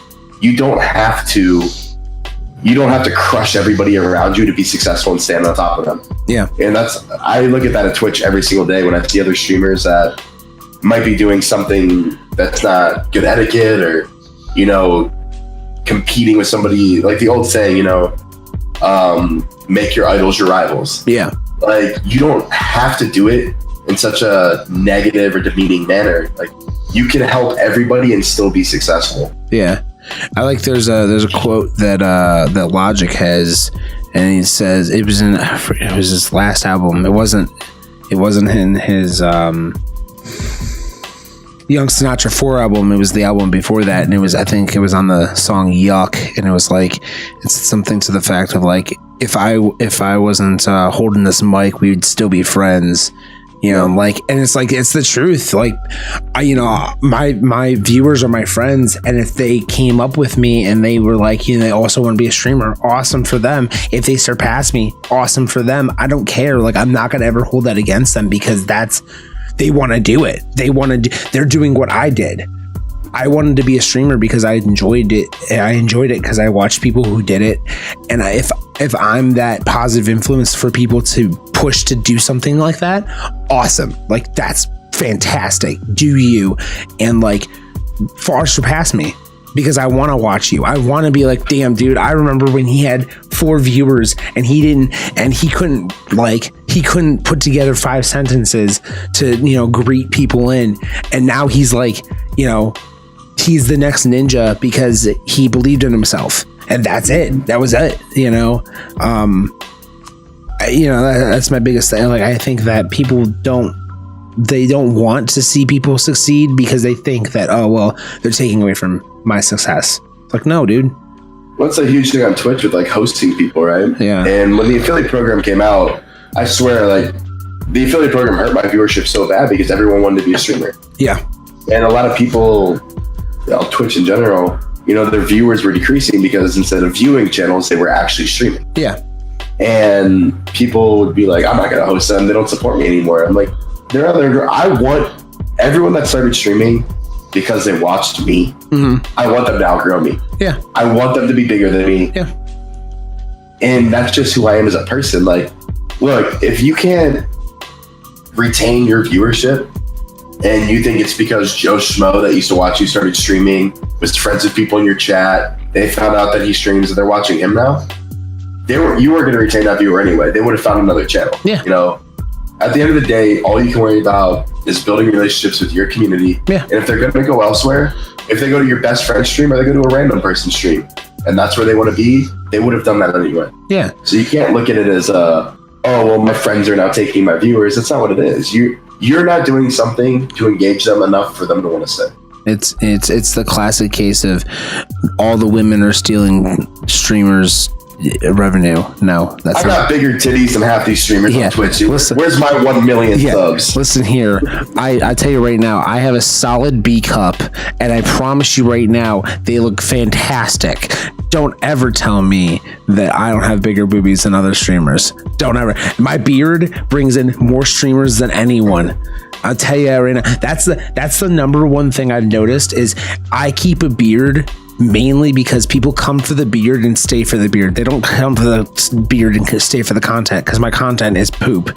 have to crush everybody around you to be successful and stand on top of them. Yeah. And I look at that at Twitch every single day when I see other streamers that might be doing something that's not good etiquette, or, competing with somebody, like the old saying, make your idols your rivals. Yeah. Like, you don't have to do it in such a negative or demeaning manner. Like, you can help everybody and still be successful. Yeah. I like, there's a quote that Logic has, and he says it was his last album. It wasn't in his Young Sinatra 4 album. It was the album before that, and I think it was on the song Yuck, and it was like, it's something to the fact of like, if I wasn't holding this mic, we would still be friends. And it's like, it's the truth. Like, my viewers are my friends, and if they came up with me and they were like, they also want to be a streamer, awesome for them. If they surpass me, awesome for them. I don't care. Like, I'm not going to ever hold that against them, because they want to do it. They're doing what I did. I wanted to be a streamer because I enjoyed it. I enjoyed it because I watched people who did it. And if I'm that positive influence for people to push to do something like that, awesome. Like, that's fantastic. Do you, and like, far surpass me, because I want to watch you. I want to be like, damn, dude, I remember when he had 4 viewers and he couldn't put together 5 sentences to, greet people in. And now he's like, he's the next ninja because he believed in himself, and that's it. That was it. That's my biggest thing. Like, I think that people don't want to see people succeed because they think that, oh, well, they're taking away from my success. It's like, no, dude. What's a huge thing on Twitch with like hosting people, right? Yeah. And when the affiliate program came out, I swear, like, the affiliate program hurt my viewership so bad because everyone wanted to be a streamer. Yeah. And a lot of people, Twitch in general, their viewers were decreasing because instead of viewing channels, they were actually streaming. Yeah. And people would be like, I'm not going to host them. They don't support me anymore. I'm like, I want everyone that started streaming because they watched me. Mm-hmm. I want them to outgrow me. Yeah. I want them to be bigger than me. Yeah. And that's just who I am as a person. Like, look, if you can't retain your viewership and you think it's because Joe Schmo that used to watch you started streaming, was friends with people in your chat, they found out that he streams and they're watching him now, you were going to retain that viewer anyway. They would have found another channel. Yeah. At the end of the day, all you can worry about is building relationships with your community. Yeah. And if they're going to go elsewhere, if they go to your best friend's stream or they go to a random person's stream, and that's where they want to be, they would have done that anyway. Yeah. So you can't look at it as oh, well, my friends are now taking my viewers. That's not what it is. You're not doing something to engage them enough for them to want to stay. It's the classic case of all the women are stealing streamers' revenue. No, that's I got bigger titties than half these streamers on Twitch. Listen, where's my 1 million subs? Listen here, I tell you right now, I have a solid B cup, and I promise you right now, they look fantastic. Don't ever tell me that I don't have bigger boobies than other streamers. Don't ever. My beard brings in more streamers than anyone. I'll tell you right now, that's the number one thing I've noticed is I keep a beard mainly because people come for the beard and stay for the beard. They don't come for the beard and stay for the content, because my content is poop.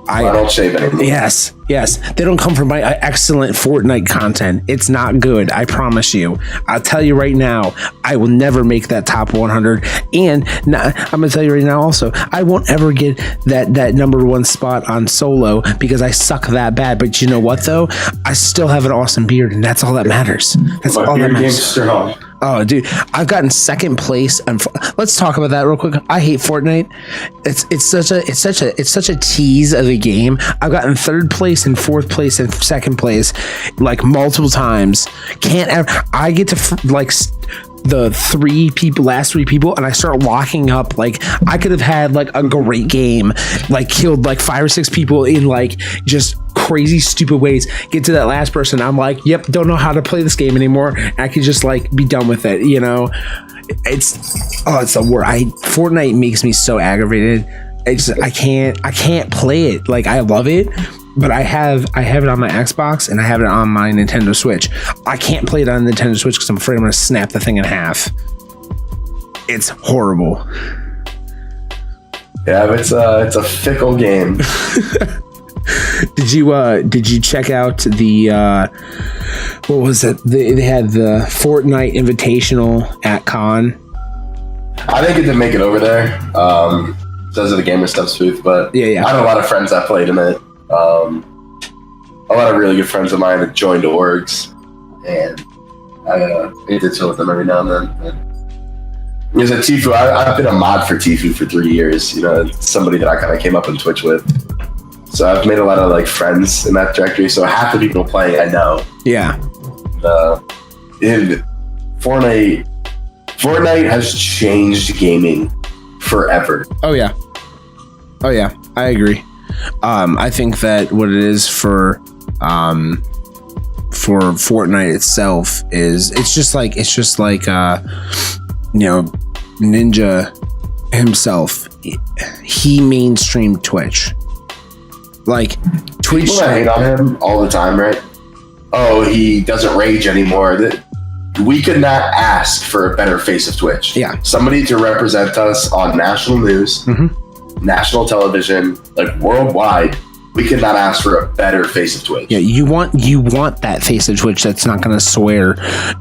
I don't shave anymore. Yes. They don't come for my excellent Fortnite content. It's not good. I promise you. I'll tell you right now, I will never make that top 100. And I'm going to tell you right now also, I won't ever get that number one spot on solo because I suck that bad. But you know what, though? I still have an awesome beard, and that's all that matters. That's all that matters. Strong. Oh, dude, I've gotten second place. Let's talk about that real quick. I hate Fortnite. It's such a tease of a game. I've gotten third place and fourth place and second place like multiple times. Can't ever. I get to like the last three people, and I start locking up. Like, I could have had like a great game, like killed like 5 or 6 people in like just crazy stupid ways. Get to that last person, I'm like, yep, don't know how to play this game anymore. I could just like be done with it, you know. It's the word. Fortnite makes me so aggravated. I can't play it. Like, I love it, but I have it on my Xbox and I have it on my Nintendo Switch. I can't play it on Nintendo Switch because I'm afraid I'm going to snap the thing in half. It's horrible. Yeah, it's a fickle game. Did you check out the what was it? They had the Fortnite Invitational at Con. I didn't get to make it over there. Those are the Gamer Stuff's booth, but yeah. I have a lot of friends that played in it. A lot of really good friends of mine that joined orgs, and I get to chill with them every now and then. There's a Tfue. I've been a mod for Tfue for 3 years. You know, it's somebody that I kind of came up on Twitch with. So I've made a lot of like friends in that directory. So half the people playing I know. Yeah. In Fortnite has changed gaming forever. Oh yeah, I agree. I think that what it is for Fortnite itself is it's just like you know, Ninja himself, he mainstreamed Twitch. Like, Twitch. People that hate on him all the time, right? Oh, he doesn't rage anymore. We could not ask for a better face of Twitch. Yeah. Somebody to represent us on national news, national television, like worldwide. We could not ask for a better face of Twitch. Yeah, you want that face of Twitch that's not going to swear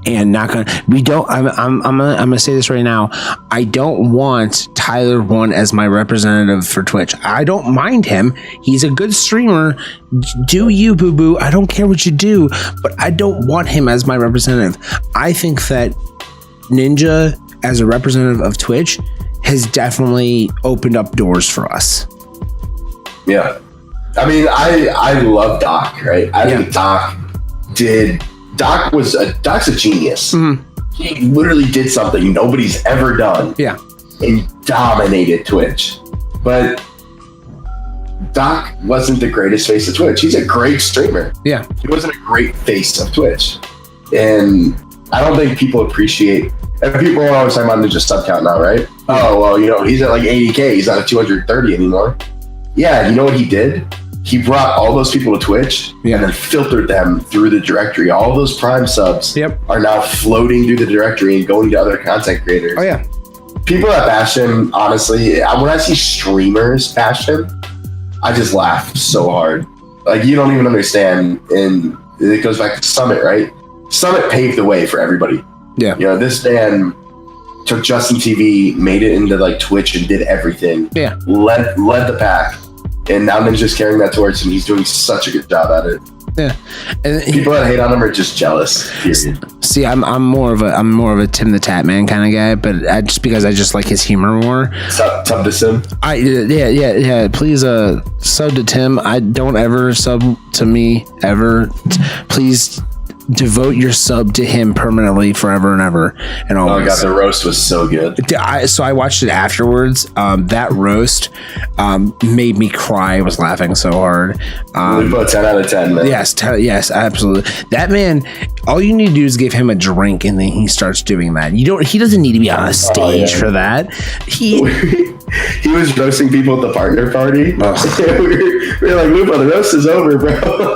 and not going to. We don't. I'm gonna say this right now. I don't want Tyler One as my representative for Twitch. I don't mind him. He's a good streamer. Do you, boo boo? I don't care what you do, but I don't want him as my representative. I think that Ninja as a representative of Twitch has definitely opened up doors for us. Yeah. I mean, I love Doc, right? I think Doc's a genius. Mm-hmm. He literally did something nobody's ever done. Yeah. And dominated Twitch. But Doc wasn't the greatest face of Twitch. He's a great streamer. Yeah. He wasn't a great face of Twitch. And I don't think people appreciate, and people are always talking about Ninja sub count now, right? Oh, well, you know, he's at like 80K. He's not at 230 anymore. Yeah, you know what he did? He brought all those people to Twitch and then filtered them through the directory. All those Prime subs are now floating through the directory and going to other content creators. Oh, yeah. People that bash him, honestly, when I see streamers bash him, I just laugh so hard. Like, you don't even understand. And it goes back to Summit, right? Summit paved the way for everybody. Yeah. You know, this man took Justin TV, made it into like Twitch and did everything. Yeah. Led the pack. And now Ninja's carrying that torch, and he's doing such a good job at it. Yeah, and people that hate on him are just jealous. Period. See, I'm more of a Tim the Tap Man kind of guy, but just because I just like his humor more. Sub to Tim. Yeah. Please, sub to Tim. I don't ever sub to me ever. Please devote your sub to him permanently, forever and ever, and always. Oh god, the roast was so good. So I watched it afterwards. That roast made me cry. I was laughing so hard. We put 10 out of 10, man. Yes, absolutely. That man, all you need to do is give him a drink, and then he starts doing that. He doesn't need to be on a stage for that. He was roasting people at the partner party. We were like, Lupo, the roast is over, bro.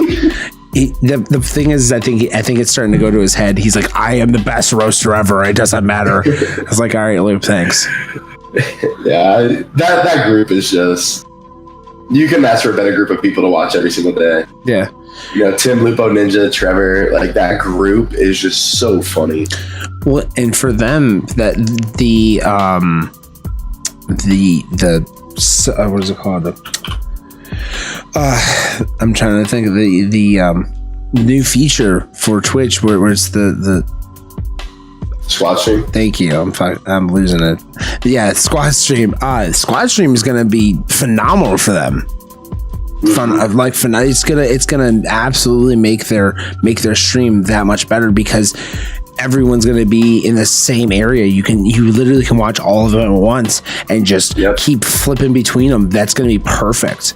The thing is, I think it's starting to go to his head. He's like, I am the best roaster ever. It doesn't matter. I was like, all right, Luke, thanks. Yeah, that group is just, you couldn't ask for a better group of people to watch every single day. Yeah. You know, Tim, Lupo, Ninja, Trevor, like that group is just so funny. Well, and for them, that the what is it called? I'm trying to think of the new feature for Twitch where it's the Squad stream. Thank you. I'm losing it. Yeah, squad stream. Squad stream is going to be phenomenal for them. It's gonna absolutely make their stream that much better because everyone's gonna be in the same area. You literally can watch all of them at once and just keep flipping between them. That's gonna be perfect.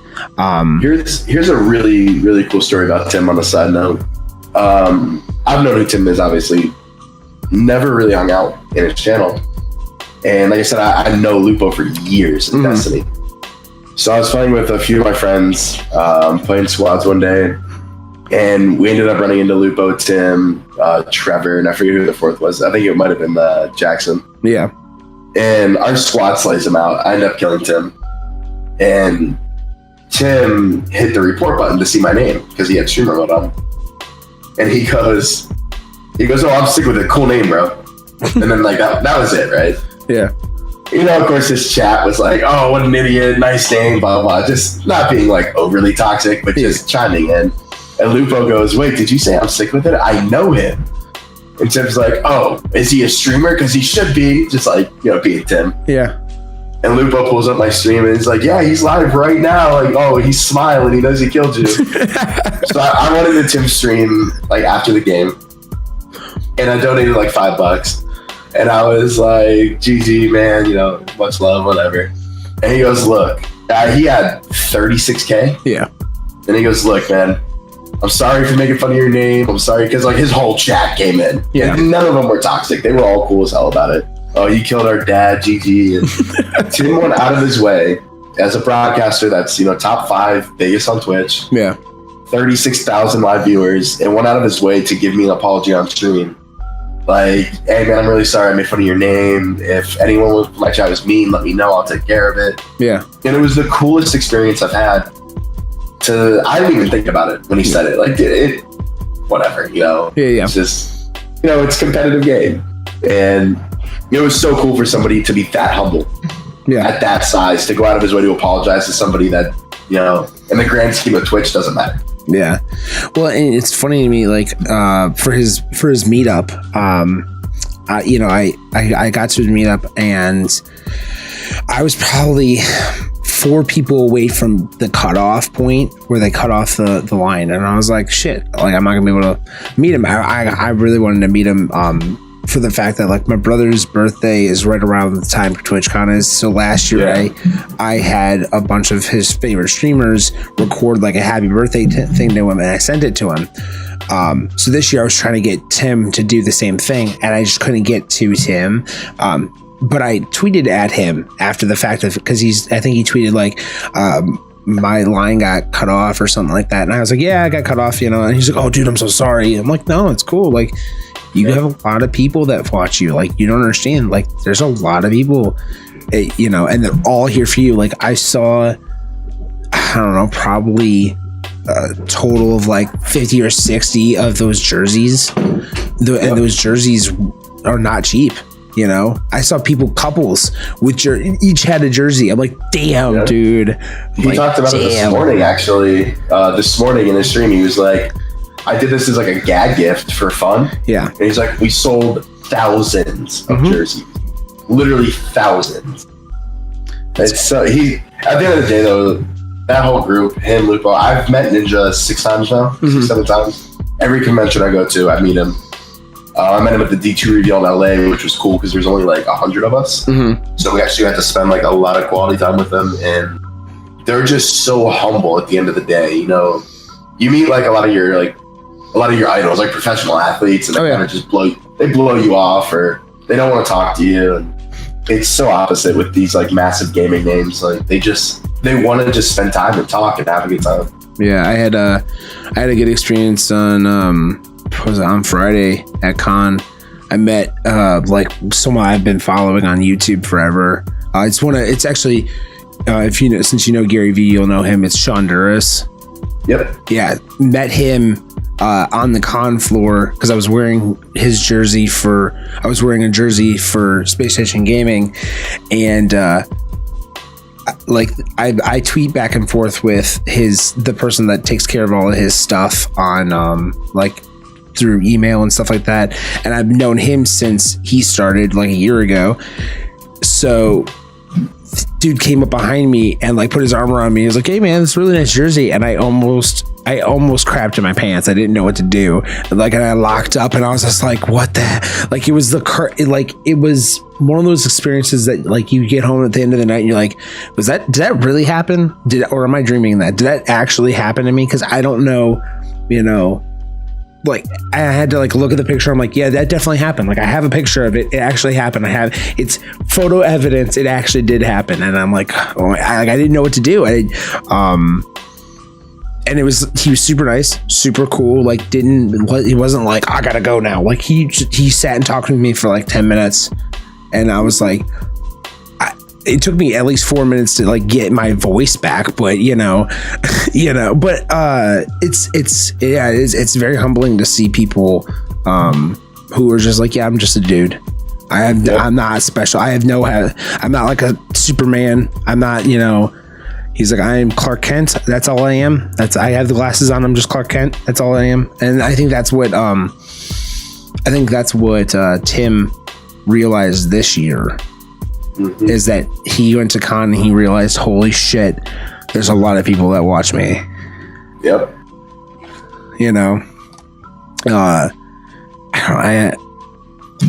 Here's a really, really cool story about Tim on a side note. I've known who Tim is, obviously. Never really hung out in his channel. And like I said, I know Lupo for years in Destiny. So I was playing with a few of my friends, playing squads one day, and we ended up running into Lupo, Tim, Trevor, and I forget who the fourth was. I think it might have been Jackson. Yeah. And our squad sliced him out. I ended up killing Tim. And Tim hit the report button to see my name because he had streamer mode on. And he goes, oh, I'm sick with it. Cool name, bro. And then like that was it, right? Yeah. You know, of course, his chat was like, oh, what an idiot, nice name, blah, blah, blah. Just not being like overly toxic, but just chiming in. And Lupo goes, wait, did you say I'm sick with it? I know him. And Tim's like, oh, is he a streamer? Because he should be. Just like, being Tim. Yeah. And Lupo pulls up my stream and he's like, yeah, he's live right now. Like, oh, he's smiling. He knows he killed you. So I went into Tim's stream like after the game. And I donated like $5. And I was like, GG, man, much love, whatever. And he goes, look, he had 36K. Yeah. And he goes, look, man, I'm sorry for making fun of your name. I'm sorry, because like his whole chat came in. Yeah. Like, none of them were toxic. They were all cool as hell about it. Oh, you killed our dad, GG. And Tim went out of his way as a broadcaster that's, top 5 biggest on Twitch. Yeah. 36,000 live viewers, and went out of his way to give me an apology on stream. Like, hey man, I'm really sorry I made fun of your name. If anyone with my chat was mean, let me know. I'll take care of it. Yeah. And it was the coolest experience I've had. I didn't even think about it when he said it. Like, whatever, Yeah. It's just, it's a competitive game. And it was so cool for somebody to be that humble. Yeah. At that size, to go out of his way to apologize to somebody that, in the grand scheme of Twitch doesn't matter. Yeah. Well, and it's funny to me, like, for his meetup, I got to his meetup and I was probably 4 people away from the cutoff point where they cut off the line. And I was like, shit, like, I'm not gonna be able to meet him. I really wanted to meet him, for the fact that like my brother's birthday is right around the time TwitchCon is. So last year I had a bunch of his favorite streamers record like a happy birthday thing to him, and I sent it to him. So this year I was trying to get Tim to do the same thing, and I just couldn't get to Tim. But I tweeted at him after the fact because I think he tweeted like, my line got cut off or something like that. And I was like, yeah, I got cut off, and he's like, oh dude, I'm so sorry. I'm like, no, it's cool. Like, you have a lot of people that watch you. Like, you don't understand. Like, there's a lot of people, and they're all here for you. Like, I saw, I don't know, probably a total of like 50 or 60 of those jerseys. And those jerseys are not cheap. I saw couples with each had a jersey. I'm like, damn, dude. He talked about it this morning, actually. This morning in his stream, he was like, I did this as like a gag gift for fun. Yeah. And he's like, we sold thousands of jerseys. Literally thousands. It's so at the end of the day though, that whole group, him, Lupo, I've met Ninja 6 times now, 6, 7 times. Every convention I go to, I meet him. I met him at the D2 reveal in LA, which was cool because there's only like 100 of us. So we actually had to spend like a lot of quality time with them, and they're just so humble at the end of the day. You meet like a lot of your idols, like professional athletes, and they kind of just blow you off, or they don't want to talk to you. And it's so opposite with these like massive gaming names. Like they want to just spend time and talk and have a good time. Yeah, I had a good experience on Friday at con. I met like someone I've been following on YouTube forever. It's actually since you know Gary Vee, you'll know him. It's Sean Duras. Yep. Yeah, met him on the con floor because I was wearing a jersey for Space Station Gaming, and I tweet back and forth with the person that takes care of all of his stuff on through email and stuff like that, and I've known him since he started like a year ago. So dude came up behind me and like put his arm around me. He was like, "Hey man, this is a really nice jersey," and I almost crapped in my pants. I didn't know what to do. And I locked up and I was just like, what the, like, it was it was one of those experiences that like you get home at the end of the night and you're like, did that really happen? Or am I dreaming that? Did that actually happen to me? Cause I don't know, like I had to like look at the picture. I'm like, yeah, that definitely happened. Like I have a picture of it. It actually happened. It's photo evidence. It actually did happen. And I'm like, oh, I didn't know what to do. And he was super nice, super cool. Like he wasn't like, I gotta go now. Like he sat and talked with me for like 10 minutes. And I was like, it took me at least 4 minutes to like get my voice back, but but it's very humbling to see people who are just like, yeah, I'm just a dude. I'm not special. I'm not like a Superman. I'm not, he's like, I am Clark Kent. That's all I am. I have the glasses on. I'm just Clark Kent. That's all I am. And I think that's what Tim realized this year. Mm-hmm. Is that he went to con and he realized, holy shit, there's a lot of people that watch me. Yep. I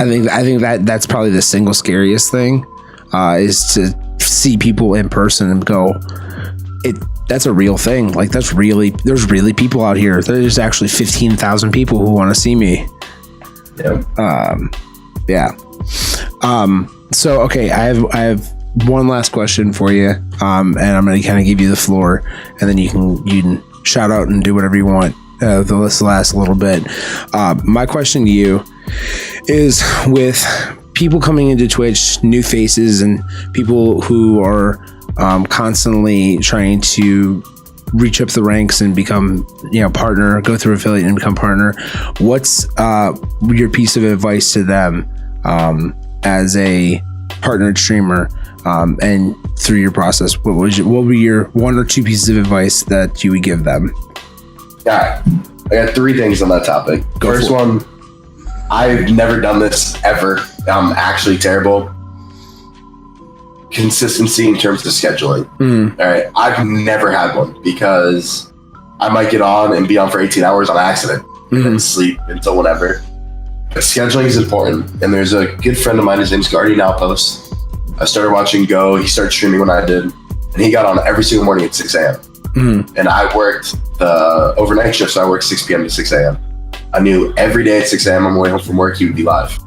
think that's probably the single scariest thing, is to see people in person and go, that's a real thing. Like there's really people out here. There's actually 15,000 people who want to see me. Yep. Yeah. So, okay, I have one last question for you, and I'm going to kind of give you the floor, and then you can shout out and do whatever you want. This lasts a little bit. My question to you is, with people coming into Twitch, new faces, and people who are constantly trying to reach up the ranks and become, partner, go through affiliate and become partner, what's your piece of advice to them as a partnered streamer, and through your process, what would be your one or two pieces of advice that you would give them? Yeah, I got 3 things on that topic. First one, I've never done this ever. I'm actually terrible. Consistency in terms of scheduling. All right, I've never had one because I might get on and be on for 18 hours on accident and sleep until whenever. But scheduling is important, and there's a good friend of mine, his name's Guardian Outpost. I started watching Go, he started streaming when I did, and he got on every single morning at 6 a.m. And I worked the overnight shift, so I worked 6 p.m. to 6 a.m. I knew every day at 6 a.m. on my way home from work, he would be live.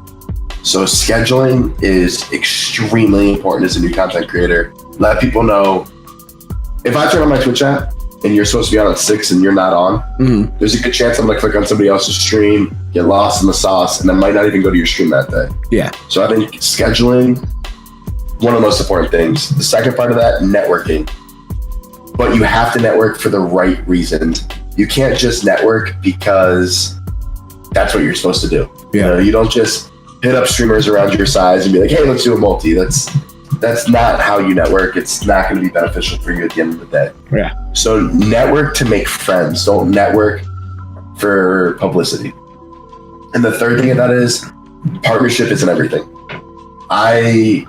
So scheduling is extremely important as a new content creator. Let people know, if I turn on my Twitch app, and you're supposed to be on at 6 and you're not on, there's a good chance I'm going to click on somebody else's stream, get lost in the sauce, and I might not even go to your stream that day. Yeah. So I think scheduling, one of the most important things. The second part of that, networking. But you have to network for the right reasons. You can't just network because that's what you're supposed to do. Yeah. You don't just hit up streamers around your size and be like, hey, let's do a multi. That's not how you network. It's not going to be beneficial for you at the end of the day. Yeah. So network to make friends. Don't network for publicity. And the third thing of that is partnership isn't everything. My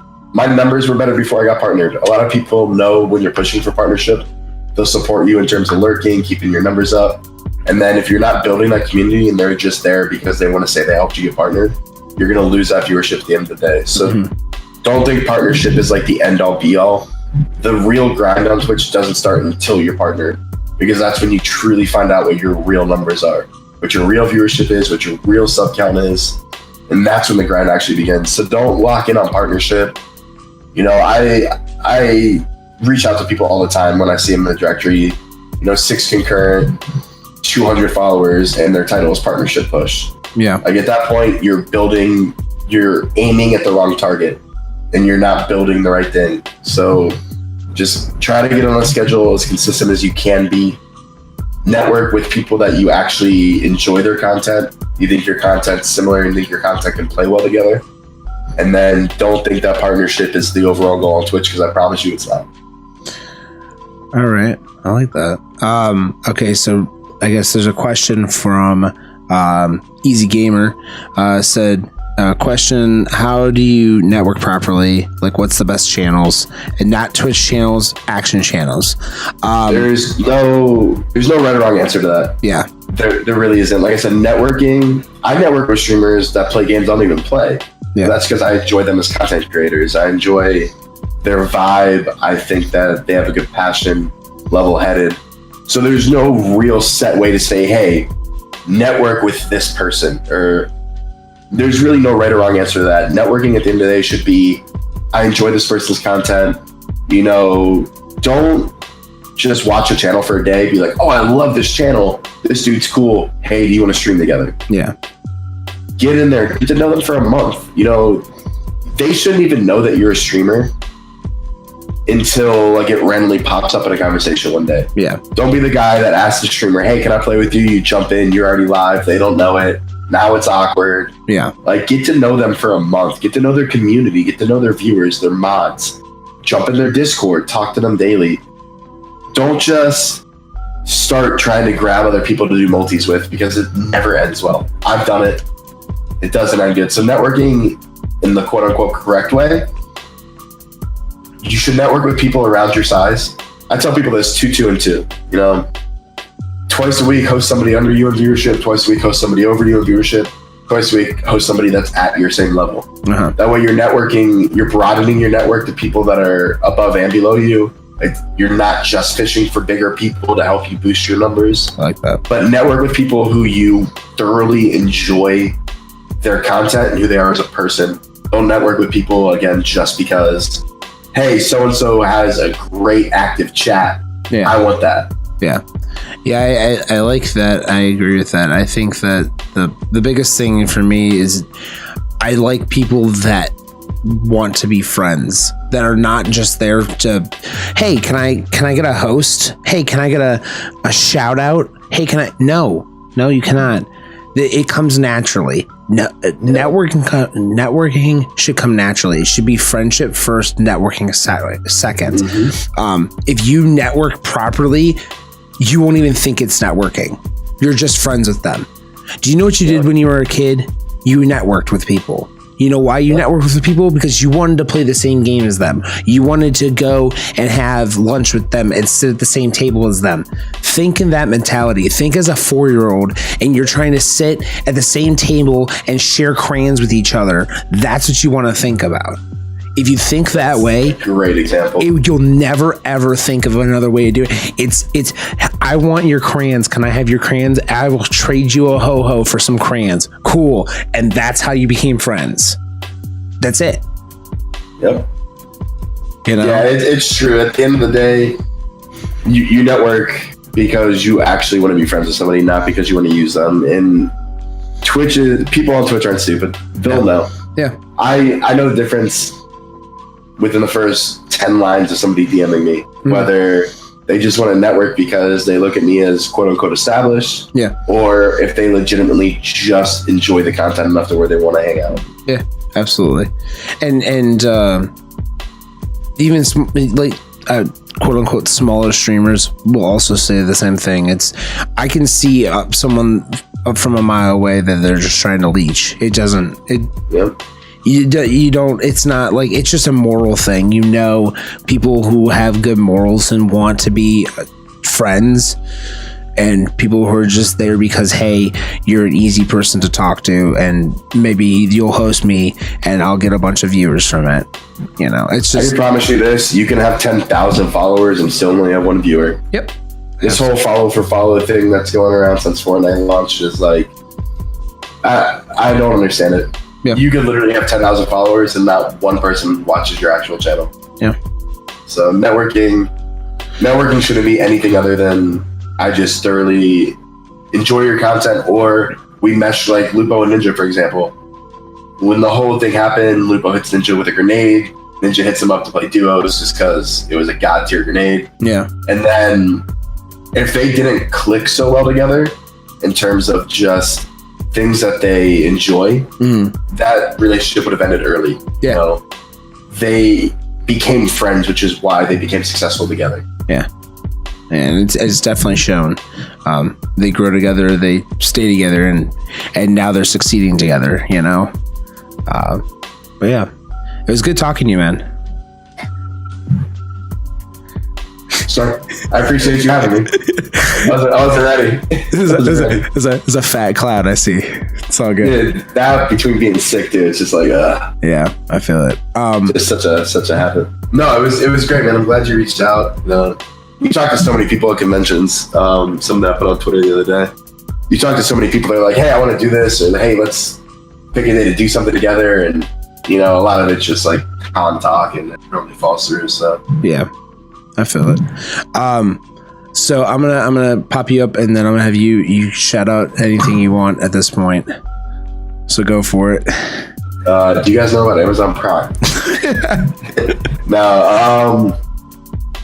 numbers were better before I got partnered. A lot of people know when you're pushing for partnership, they'll support you in terms of lurking, keeping your numbers up. And then if you're not building that community and they're just there because they want to say they helped you get partnered, you're going to lose that viewership at the end of the day. So don't think partnership is like the end all be all. The real grind on Twitch doesn't start until you're partnered, because that's when you truly find out what your real numbers are, what your real viewership is, what your real sub count is. And that's when the grind actually begins. So don't lock in on partnership. I reach out to people all the time when I see them in the directory. 6 concurrent, 200 followers, and their title is partnership push. Yeah. Like at that point, you're aiming at the wrong target, and you're not building the right thing. So just try to get on a schedule as consistent as you can be. Network with people that you actually enjoy their content. You think your content's similar and think your content can play well together. And then don't think that partnership is the overall goal on Twitch, because I promise you it's not. All right. I like that. Okay, so I guess there's a question from Easy Gamer. Said, question, how do you network properly? Like, what's the best channels? And not Twitch channels, action channels. There's no right or wrong answer to that. Yeah. There really isn't. Like I said, networking, I network with streamers that play games I don't even play. Yeah. That's because I enjoy them as content creators. I enjoy their vibe. I think that they have a good passion, level-headed. So there's no real set way to say, hey, network with this person, or there's really no right or wrong answer to that. Networking at the end of the day should be, I enjoy this person's content. Don't just watch a channel for a day, be like, oh, I love this channel. This dude's cool. Hey, do you want to stream together? Yeah. Get in there, get to know them for a month. They shouldn't even know that you're a streamer until like it randomly pops up in a conversation one day. Yeah. Don't be the guy that asks the streamer, hey, can I play with you? You jump in, you're already live. They don't know it. Now it's awkward. Yeah. Like, get to know them for a month. Get to know their community. Get to know their viewers, their mods. Jump in their Discord. Talk to them daily. Don't just start trying to grab other people to do multis with, because it never ends well. I've done it. It doesn't end good. So networking in the quote-unquote correct way, you should network with people around your size. I tell people this, 2, 2, and 2. Twice a week, host somebody under you in viewership. Twice a week, host somebody over you in viewership. Twice a week, host somebody that's at your same level. Uh-huh. That way you're networking, you're broadening your network to people that are above and below you. Like, you're not just fishing for bigger people to help you boost your numbers. I like that. But network with people who you thoroughly enjoy their content and who they are as a person. Don't network with people, again, just because, hey, so-and-so has a great active chat. Yeah. I want that. Yeah. Yeah, I like that. I agree with that. I think that the biggest thing for me is I like people that want to be friends, that are not just there to, hey, can I get a host? Hey, can I get a shout out? Hey, no, you cannot. It comes naturally. Networking should come naturally. It should be friendship first, networking second. Mm-hmm. If you network properly, you won't even think it's networking. You're just friends with them. Do you know what you did when you were a kid? You networked with people. You know why you networked with people? Because you wanted to play the same game as them. You wanted to go and have lunch with them and sit at the same table as them. Think in that mentality. Think as a 4-year-old and you're trying to sit at the same table and share crayons with each other. That's what you want to think about. If you think that way, great example. You'll never ever think of another way to do it. It's I want your crayons. Can I have your crayons? I will trade you a ho-ho for some crayons. Cool. And that's how you became friends. That's it. Yep. Yeah, it's true. At the end of the day, you network because you actually want to be friends with somebody, not because you want to use them. And people on Twitch aren't stupid. They'll know. Yeah. I know the difference within the first 10 lines of somebody DMing me, whether they just want to network because they look at me as quote unquote established, or if they legitimately just enjoy the content enough to where they want to hang out. Yeah, absolutely. And even quote unquote smaller streamers will also say the same thing. I can see someone up from a mile away that they're just trying to leech. You don't, it's not like, it's just a moral thing. People who have good morals and want to be friends, and people who are just there because, hey, you're an easy person to talk to and maybe you'll host me and I'll get a bunch of viewers from it. It's just, I can promise you this, you can have 10,000 followers and still only have one viewer. Yep. This whole follow thing that's going around since Fortnite launched is like, I don't understand it. Yeah. You could literally have 10,000 followers and not one person watches your actual channel. Yeah. So networking, networking shouldn't be anything other than I just thoroughly enjoy your content, or we mesh like Lupo and Ninja, for example. When the whole thing happened, Lupo hits Ninja with a grenade. Ninja hits him up to play duos just because it was a god tier grenade. Yeah. And then if they didn't click so well together in terms of just things that they enjoy, that relationship would have ended early. Yeah. You know? They became friends, which is why they became successful together. Yeah. And it's definitely shown. They grow together, they stay together, and now they're succeeding together, you know? But yeah, it was good talking to you, man. Sorry, I appreciate you having me. I wasn't ready. It's a fat cloud, I see. It's all good. Yeah, that between being sick, dude, it's just like, yeah, I feel it. It's such a habit. No, it was great, man. I'm glad you reached out. You talk to so many people at conventions. Something that I put on Twitter the other day. You talk to so many people that are like, hey, I want to do this, or hey, let's pick a day to do something together, and a lot of it's just like con talk, and it normally falls through. So yeah, I feel it. So I'm gonna pop you up, and then I'm gonna have you shout out anything you want at this point. So go for it. Do you guys know about Amazon Prime? No.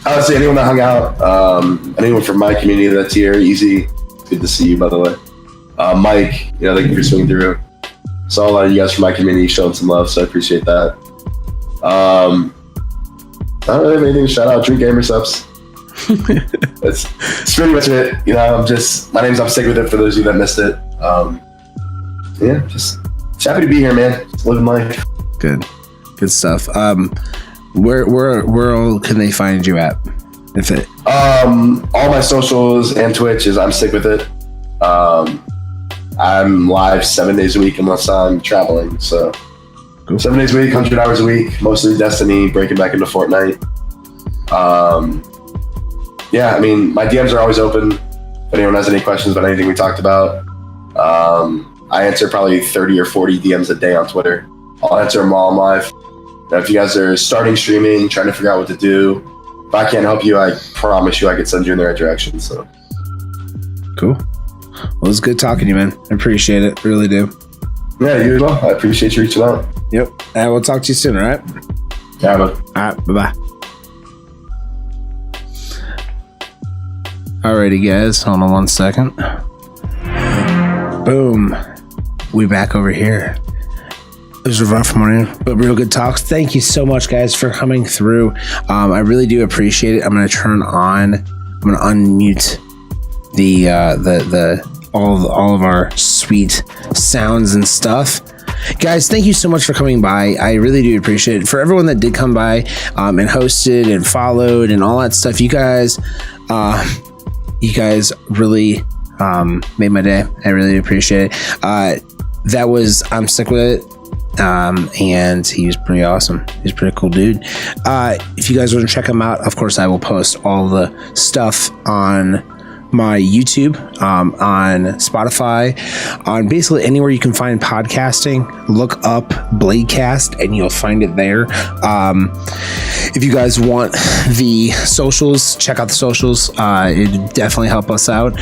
I would say anyone that hung out, anyone from my community that's here, easy. Good to see you, by the way. Mike, thank you for swinging through. Saw a lot of you guys from my community showing some love, so I appreciate that. I don't really have anything to shout out. Drink Gamer Subs. That's pretty much it. My name's IMSICCWIDIT for those of you that missed it. Yeah, just happy to be here, man. Just living life. Good stuff. Where all can they find you at? All my socials and Twitch is IMSICCWIDIT. I'm live 7 days a week unless I'm traveling. So cool. 7 days a week, 100 hours a week, mostly Destiny, breaking back into Fortnite. Yeah, my DMs are always open. If anyone has any questions about anything we talked about, I answer probably 30 or 40 DMs a day on Twitter. I'll answer them while I'm live. Now, if you guys are starting streaming, trying to figure out what to do, if I can't help you, I promise you I could send you in the right direction. So cool. Well, it's good talking to you, man. I appreciate it. Really do. Yeah, you as well. I appreciate you reaching out. Yep. And we'll talk to you soon, all right? Yeah, man. All right. Bye-bye. Alrighty, guys. Hold on 1 second. Boom. We back over here. It was a rough morning, but real good talks. Thank you so much, guys, for coming through. I really do appreciate it. I'm going to unmute the all of our sweet sounds and stuff. Guys, thank you so much for coming by. I really do appreciate it. For everyone that did come by and hosted and followed and all that stuff, you guys really made my day. I really appreciate it. That was IMSICCWIDIT. And he was pretty awesome. He's a pretty cool dude. If you guys want to check him out, of course, I will post all the stuff on my YouTube, on Spotify, on basically anywhere you can find podcasting. Look up Bladecast and you'll find it there. If you guys want the socials, check out the socials. It definitely help us out.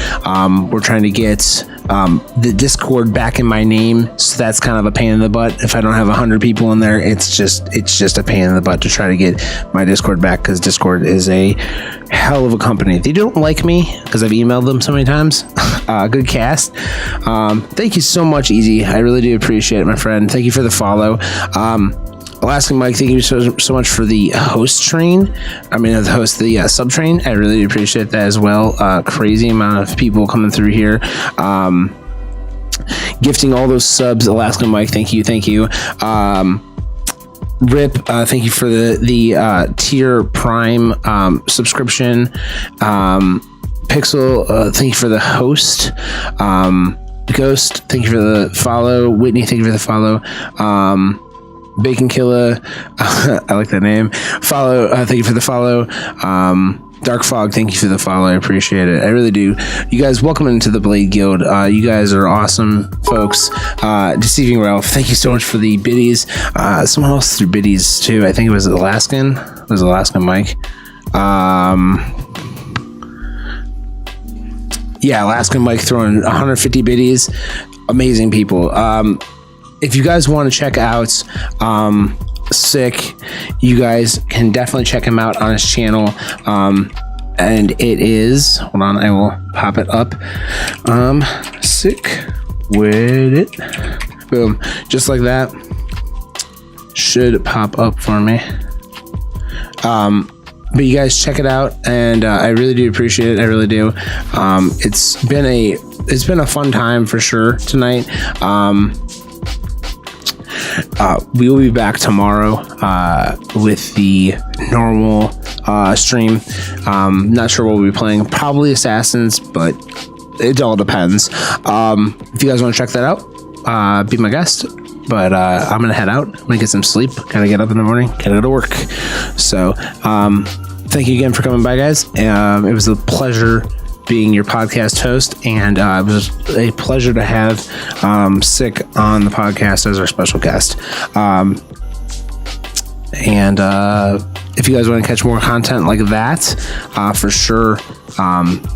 We're trying to get the Discord back in my name, so that's kind of a pain in the butt. If I don't have 100 people in there, it's just a pain in the butt to try to get my Discord back, because Discord is a hell of a company. They don't like me because I've emailed them so many times. Good cast. Thank you so much, Easy. I really do appreciate it, my friend. Thank you for the follow. Alaskan Mike, thank you so much for the host train. The sub train. I really appreciate that as well. Crazy amount of people coming through here. Gifting all those subs. Alaskan Mike, thank you. Rip, thank you for the tier prime subscription. Pixel, thank you for the host. Ghost, thank you for the follow. Whitney, thank you for the follow. Bacon Killer, I like that name. Follow, thank you for the follow. Dark Fog, thank you for the follow. I appreciate it. I really do. You guys, welcome into the Blade Guild. You guys are awesome folks. Deceiving Ralph, thank you so much for the biddies. Someone else threw biddies too. I think it was Alaskan. It was Alaskan Mike. Yeah, Alaska Mike throwing 150 biddies. Amazing people. If you guys want to check out Sick, you guys can definitely check him out on his channel. And it is, hold on, I will pop it up. IMSICCWIDIT. Boom. Just like that. Should pop up for me. But you guys check it out, and I really do appreciate it. I really do. It's been a fun time for sure tonight. We will be back tomorrow with the normal stream. Not sure what we'll be playing. Probably Assassins, but it all depends. If you guys want to check that out, be my guest. But I'm gonna head out. I'm gonna get some sleep. Gotta get up in the morning. Gotta go to work. So thank you again for coming by, guys. It was a pleasure being your podcast host, and it was a pleasure to have Sick on the podcast as our special guest. And if you guys want to catch more content like that, for sure,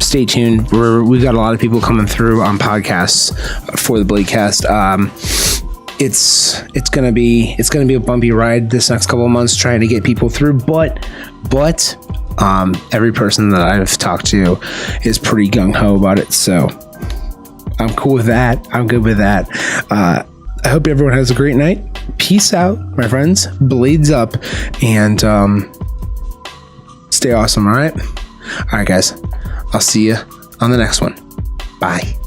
stay tuned. We've got a lot of people coming through on podcasts for the Bladecast. It's gonna be a bumpy ride this next couple of months trying to get people through, but every person that I've talked to is pretty gung-ho about it, so I'm cool with that. I'm good with that. I hope everyone has a great night. Peace out, my friends. Blades up, and stay awesome. All right, guys. I'll see you on the next one. Bye.